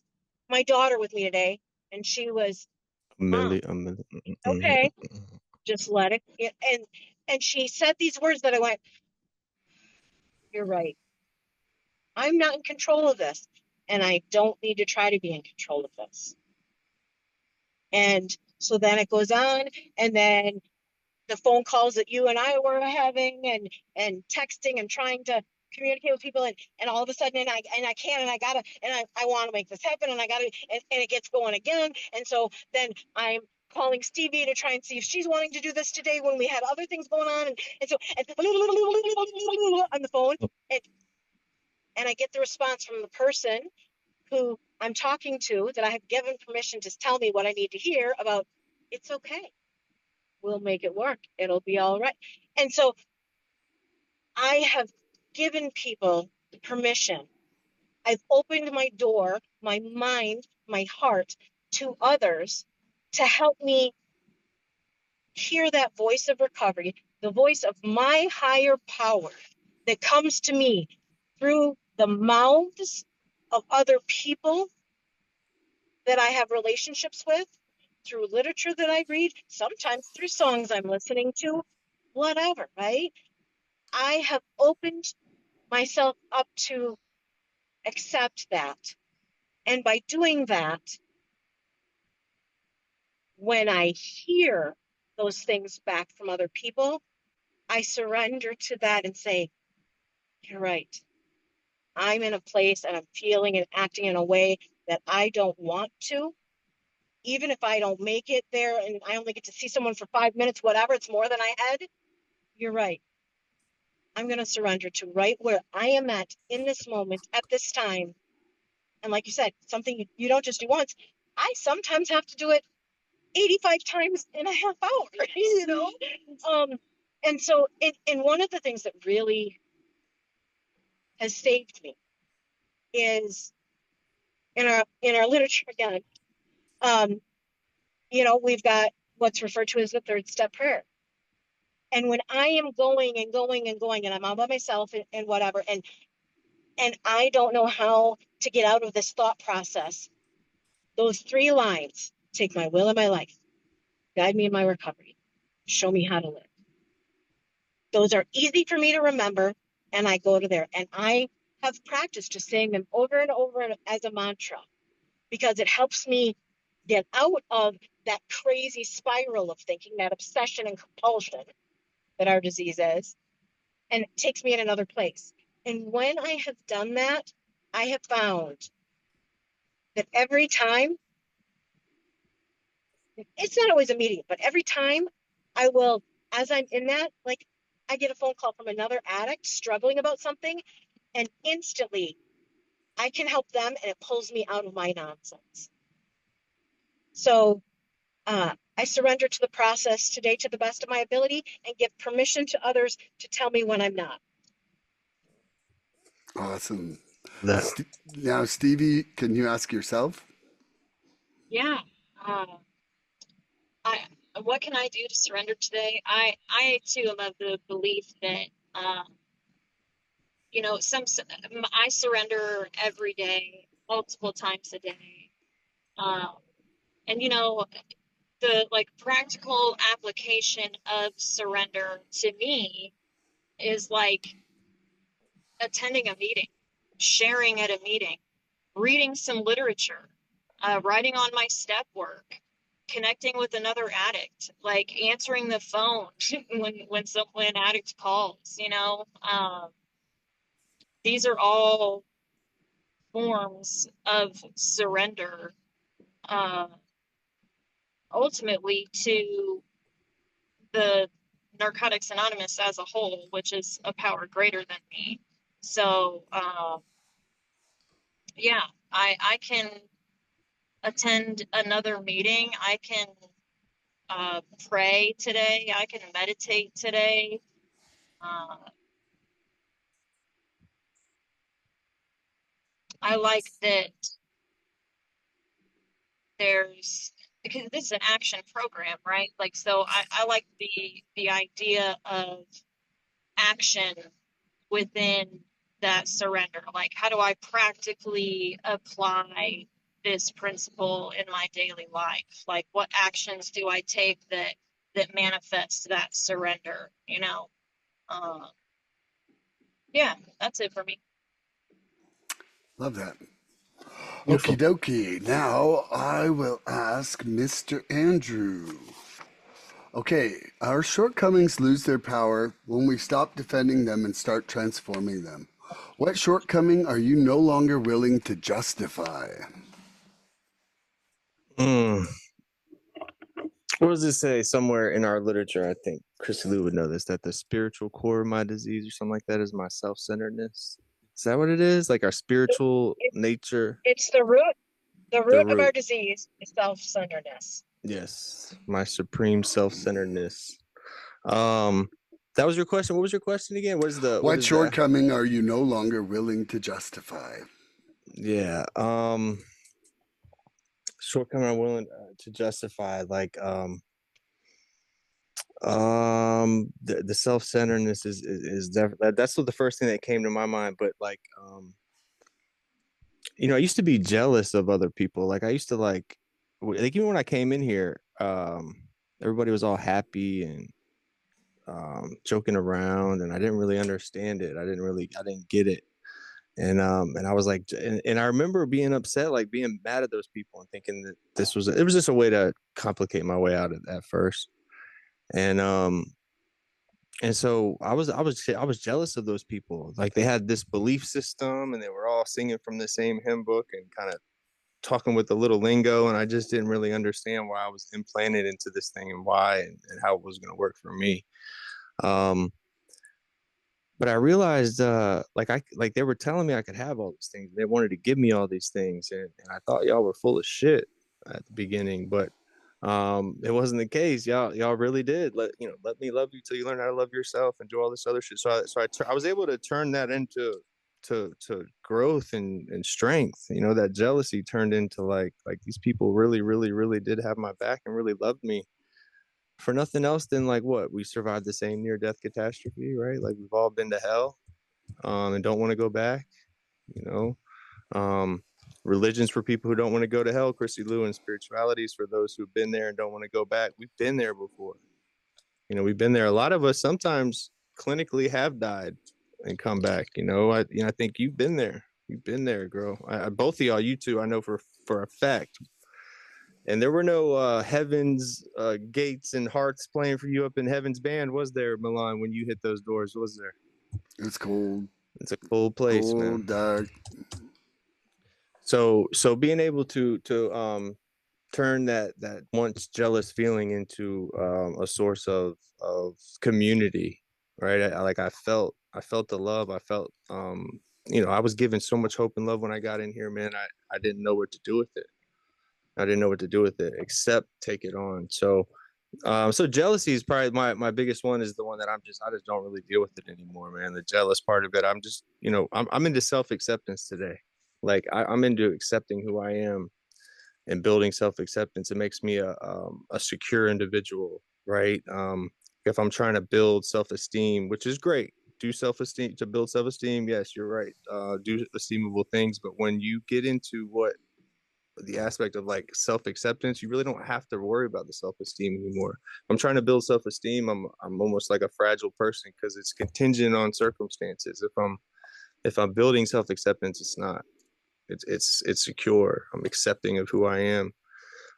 my daughter with me today, and she was, Mom, okay, just let it. And she said these words that I went, you're right. I'm not in control of this, and I don't need to try to be in control of this. And so then it goes on, and then the phone calls that you and I were having, and texting and trying to communicate with people, and all of a sudden, and I can, and I gotta, and I want to make this happen, and I gotta, and it gets going again. And so then I'm calling Stevie to try and see if she's wanting to do this today when we had other things going on, and so and on the phone, and I get the response from the person who I'm talking to that I have given permission to tell me what I need to hear about. It's okay. We'll make it work. It'll be all right. And so I have given people permission. I've opened my door, my mind, my heart to others to help me hear that voice of recovery, the voice of my higher power that comes to me through the mouths of other people that I have relationships with, through literature that I read, sometimes through songs I'm listening to, whatever, right? I have opened myself up to accept that. And by doing that, when I hear those things back from other people, I surrender to that and say, you're right. I'm in a place and I'm feeling and acting in a way that I don't want to. Even if I don't make it there and I only get to see someone for 5 minutes, whatever, it's more than I had. You're right. I'm going to surrender to right where I am at in this moment, at this time. And like you said, something you don't just do once. I sometimes have to do it 85 times in a half hour, you know? And so, and one of the things that really has saved me is in our literature again, we've got what's referred to as the third step prayer. And when I am going and going and going, and I'm all by myself and whatever, and I don't know how to get out of this thought process, those 3 lines: take my will in my life, guide me in my recovery, show me how to live. Those are easy for me to remember, and I go to there. And I have practiced just saying them over and over as a mantra because it helps me get out of that crazy spiral of thinking, that obsession and compulsion that our disease is, and it takes me in another place. And when I have done that, I have found that every time, it's not always immediate, but every time I will, as I'm in that, like I get a phone call from another addict struggling about something, and instantly I can help them and it pulls me out of my nonsense. So I surrender to the process today to the best of my ability and give permission to others to tell me when I'm not. Awesome. That Now, Stevie, can you ask yourself? Yeah. Uh, I what can I do to surrender today? I too am of the belief that I surrender every day, multiple times a day. Um, and the like practical application of surrender to me is like attending a meeting, sharing at a meeting, reading some literature, writing on my step work, connecting with another addict, like answering the phone when an addict calls. These are all forms of surrender. Uh, ultimately to the Narcotics Anonymous as a whole, which is a power greater than me. So, yeah, I can attend another meeting. I can pray today. I can meditate today. I like that there's, because this is an action program, right? Like, so I like the idea of action within that surrender. Like, how do I practically apply this principle in my daily life? Like, what actions do I take that manifests that surrender? You know, yeah, that's it for me. Love that. Beautiful. Okie dokie. Now I will ask Mr. Andrew. Okay, our shortcomings lose their power when we stop defending them and start transforming them. What shortcoming are you no longer willing to justify? Mm. What does it say somewhere in our literature? I think Chrissy Lou would know this, that the spiritual core of my disease or something like that is my self-centeredness. Is that what it is? Like our spiritual It, nature? it's the root. The The root of our root. disease is self-centeredness. Yes. My supreme self-centeredness. That was your question. What was your question again? What What is the shortcoming are you no longer willing to justify? yeah. Shortcoming I'm willing to justify, like the self-centeredness is definitely that's what the first thing that came to my mind. But like I used to be jealous of other people. Like I used to like even when I came in here, everybody was all happy and joking around, and I didn't really understand it. I didn't get it. And I was like, and I remember being upset, like being mad at those people and thinking that it was just a way to complicate my way out of at first. And so I was jealous of those people. Like they had this belief system and they were all singing from the same hymn book and kind of talking with a little lingo, and I just didn't really understand why I was implanted into this thing and why and how it was going to work for me. Um, but I realized, like they were telling me I could have all these things. They wanted to give me all these things, and I thought y'all were full of shit at the beginning, but it wasn't the case. Y'all really did let me love you till you learn how to love yourself and do all this other shit. I was able to turn that into to growth and strength. That jealousy turned into like these people really really really did have my back and really loved me for nothing else than like what we survived the same near death catastrophe, right? Like we've all been to hell and don't want to go back. you know um Religions for people who don't want to go to hell, Chrissy Lou, and spiritualities for those who've been there and don't want to go back. We've been there before. We've been there. A lot of us sometimes clinically have died and come back. I think you've been there. You've been there, girl. Both of y'all, you two, I know for a fact. And there were no heavens gates and hearts playing for you up in heaven's band, was there, Milan, when you hit those doors? Was there? It's cold. It's a cold place, Cold, man. dark. So being able to turn that once jealous feeling into a source of community, right? I felt the love. I felt I was given so much hope and love when I got in here, man. I didn't know what to do with it. I didn't know what to do with it except take it on. So jealousy is probably my biggest one, is the one that I just don't really deal with it anymore, man. The jealous part of it, I'm just, I'm into self-acceptance today. Like I'm into accepting who I am and building self-acceptance. It makes me a secure individual, right? If I'm trying to build self-esteem, which is great, do self-esteem to build self-esteem. Yes, you're right. Do esteemable things. But when you get into the aspect of like self-acceptance, you really don't have to worry about the self-esteem anymore. If I'm trying to build self-esteem, I'm almost like a fragile person because it's contingent on circumstances. If I'm building self-acceptance, it's not. It's secure. I'm accepting of who I am.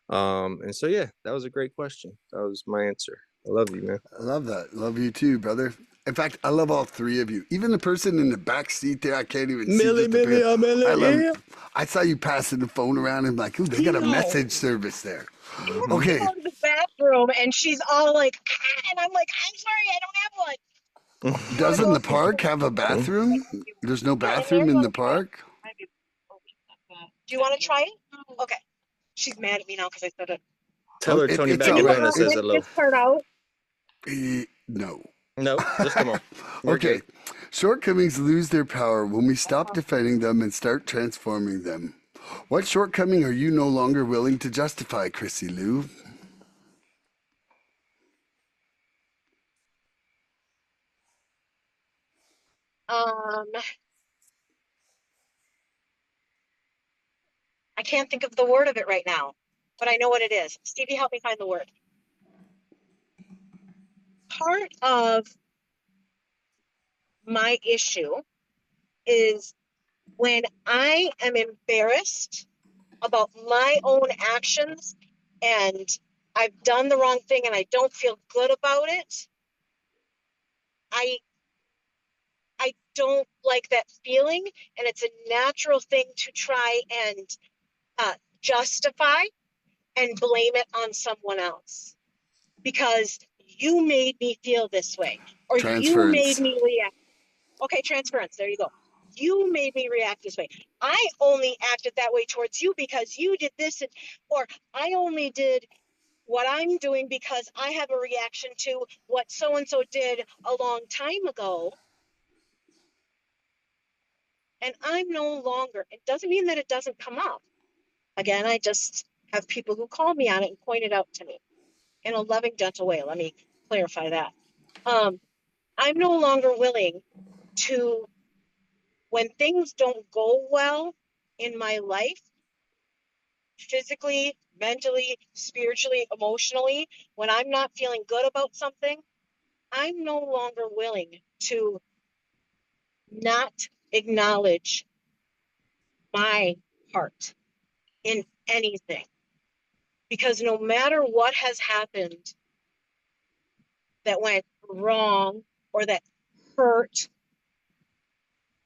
And so yeah, that was a great question. That was my answer. I love you, man. I love that. Love you too, brother. In fact, I love all three of you. Even the person in the back seat there, I can't even see. Millie, just a Millie, bit. I love. yeah. I saw you passing the phone around and like, ooh, they got a No. message service there. She wants Mhm. to Okay, go to the bathroom and she's all like, "Ah," and I'm like, I'm sorry, I don't have one. You want to doesn't go the to the park have a bathroom? There's no yeah, in there? bathroom You in want the to try it? park. Do you want to try it? Okay. She's mad at me now because I said it. Tell Oh, her Tony it's back all in right. Atlanta says hello. Let's start out. No. No, just come on. We're Okay. good. Shortcomings lose their power when we stop defending them and start transforming them. What shortcoming are you no longer willing to justify, Chrissy Lou? Um, I can't think of the word of it right now, but I know what it is. Stevie, help me find the word. Part of my issue is when I am embarrassed about my own actions and I've done the wrong thing and I don't feel good about it. I I don't like that feeling, and it's a natural thing to try and justify and blame it on someone else because you made me feel this way or you made Transference. me react. Okay, transference. There you go. You made me react this way. I only acted that way towards you because you did this, or I only did what I'm doing because I have a reaction to what so and so did a long time ago. And I'm no longer, it doesn't mean that it doesn't come up. Again, I just have people who call me on it and point it out to me in a loving, gentle way. Let me clarify that. I'm no longer willing to, when things don't go well in my life, physically, mentally, spiritually, emotionally, when I'm not feeling good about something, I'm no longer willing to not acknowledge my part in anything. Because no matter what has happened that went wrong or that hurt,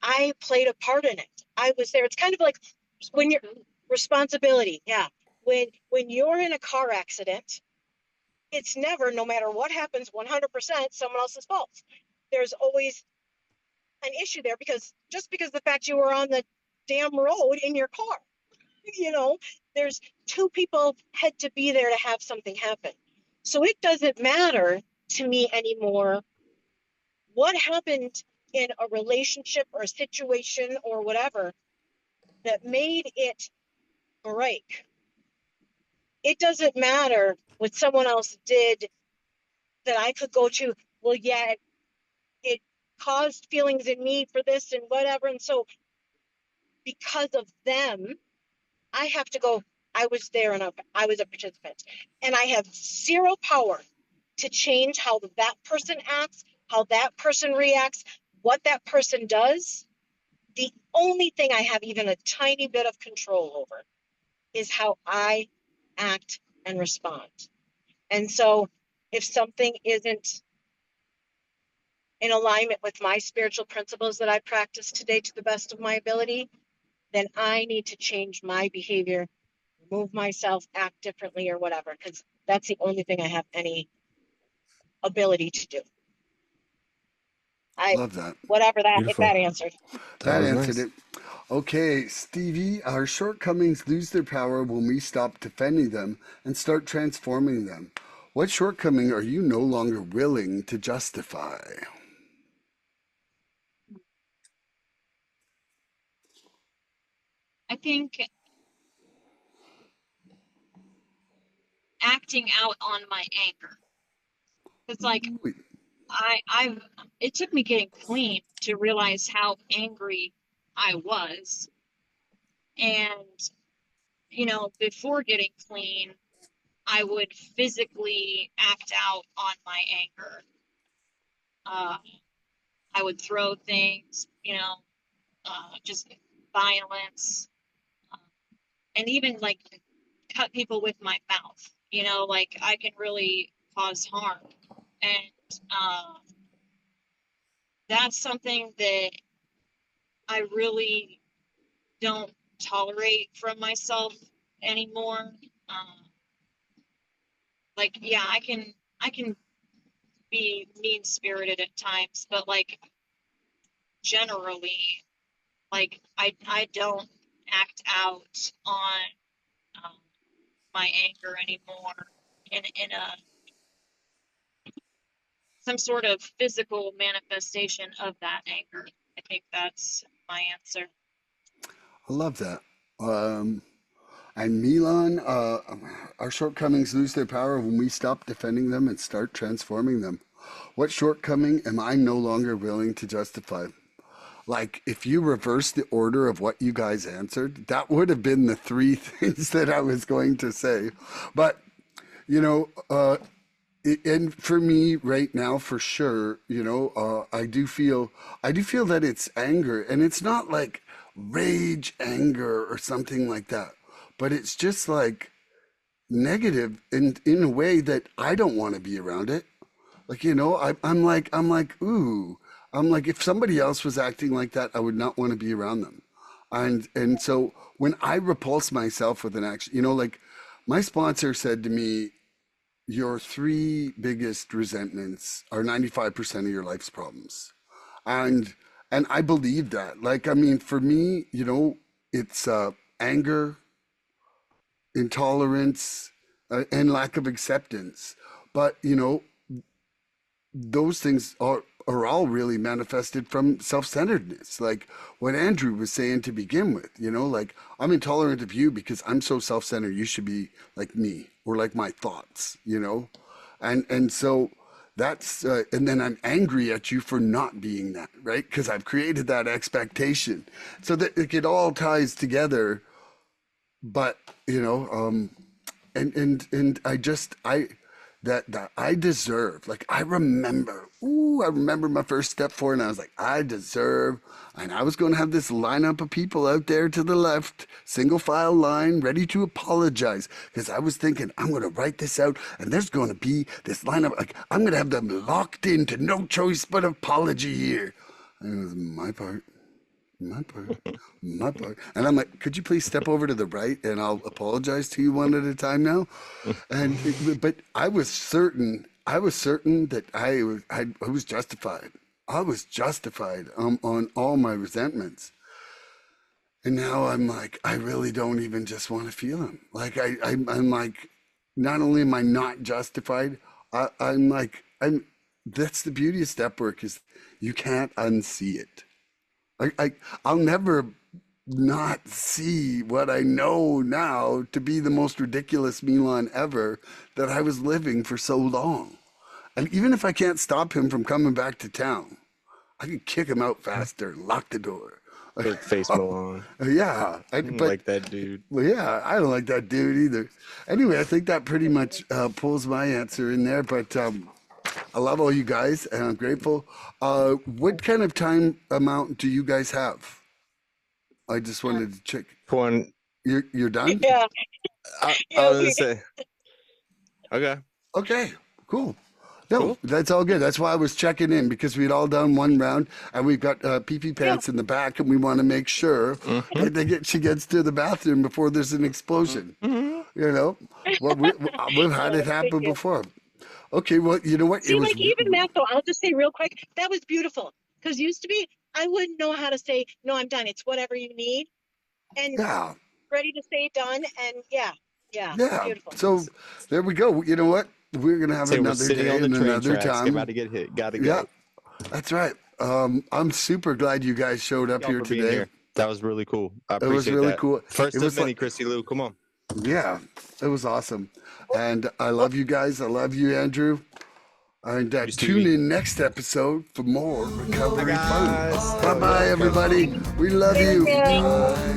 I played a part in it. I was there. It's kind of like when you're responsibility. Yeah. When you're in a car accident, it's never, no matter what happens, 100% someone else's fault. There's always an issue there because just because the fact you were on the damn road in your car, you know, there's two people had to be there to have something happen. So it doesn't matter to me anymore what happened in a relationship or a situation or whatever that made it break. It doesn't matter what someone else did that I could go to, well, yeah, it caused feelings in me for this and whatever. And so because of them, I have to go, I was there and I was a participant. And I have zero power to change how that person acts, how that person reacts, what that person does. The only thing I have even a tiny bit of control over is how I act and respond. And so if something isn't in alignment with my spiritual principles that I practice today to the best of my ability, then I need to change my behavior, move myself, act differently or whatever, because that's the only thing I have any ability to do. Love that. Whatever that, if Beautiful. that answered. That was answered nice. it. Okay, Stevie, our shortcomings lose their power when we stop defending them and start transforming them. What shortcoming are you no longer willing to justify? I think acting out on my anger. It's like I've it took me getting clean to realize how angry I was. And, before getting clean, I would physically act out on my anger. Uh, I would throw things, just violence, uh, and even like cut people with my mouth. Like I can really cause harm. And that's something that I really don't tolerate from myself anymore. Like, yeah, I can be mean spirited at times, but like generally, like I don't act out on my anger anymore in a some sort of physical manifestation of that anger. I think that's my answer. I love that. And Milan, our shortcomings lose their power when we stop defending them and start transforming them. What shortcoming am I no longer willing to justify? Like, if you reverse the order of what you guys answered, that would have been the three things that I was going to say. But, you know, and for me right now, for sure, I do feel that it's anger, and it's not like rage anger or something like that, but it's just like negative in a way that I don't want to be around it. Like, I'm like, ooh, I'm like, if somebody else was acting like that, I would not want to be around them. And so when I repulse myself with an action, like my sponsor said to me, your three biggest resentments are 95% of your life's problems. And I believe that. Like, I mean, for me, it's anger, intolerance, and lack of acceptance. But, those things are all really manifested from self-centeredness. Like what Andrew was saying to begin with, like I'm intolerant of you because I'm so self-centered. You should be like me or like my thoughts, and so that's and then I'm angry at you for not being that, right? Because I've created that expectation, so that it all ties together. But and that I deserve. Like I remember my first step forward, and I was like, I deserve. And I was going to have this lineup of people out there to the left, single file line, ready to apologize, because I was thinking I'm going to write this out, and there's going to be this lineup. Like I'm going to have them locked into no choice but apology here. And it was my part. And I'm like, could you please step over to the right and I'll apologize to you one at a time now? But I was certain that I was justified. I was justified on all my resentments. And now I'm like, I really don't even just want to feel them. Like I'm like, not only am I not justified, that's the beauty of step work, is you can't unsee it. I'll never not see what I know now to be the most ridiculous Milan ever, that I was living for so long. And even if I can't stop him from coming back to town, I can kick him out faster and lock the door. Put face Milan. Yeah. I don't like that dude. Well, yeah, I don't like that dude either. Anyway, I think that pretty much pulls my answer in there. But I love all you guys, and I'm grateful. What kind of time amount do you guys have? I just wanted to check. One. You're done? Yeah. I was gonna say. Okay. Okay. Cool. No, Cool. That's all good. That's why I was checking in, because we'd all done one round, and we've got pee-pee pants in the back, and we want to make sure that she gets to the bathroom before there's an explosion. Well, we've had it happen before. Okay, well, you know what? See, like even that though, I'll just say real quick, that was beautiful. Because used to be, I wouldn't know how to say, no, I'm done. It's whatever you need. And ready to say done. And yeah. Beautiful. So there we go. You know what? We're going to have another day and another time. About to get hit. Gotta go. Yeah, that's right. I'm super glad you guys showed up here today. Here. That was really cool. I appreciate it was really that. Cool. First it of was many, Chrissy Lou. Come on. Yeah, it was awesome. And I love you guys. I love you, Andrew. And tune in next episode for more recovery fun. Bye-bye, everybody. We love you.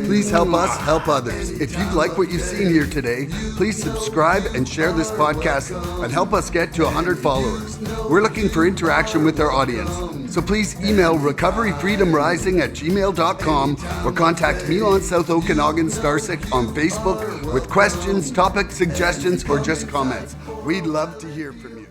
Please help us help others. If you like what you've seen here today, please subscribe and share this podcast and help us get to 100 followers. We're looking for interaction with our audience. So please email recoveryfreedomrising@gmail.com or contact Milan South Okanagan Starcic on Facebook with questions, topic suggestions, or just comments. We'd love to hear from you.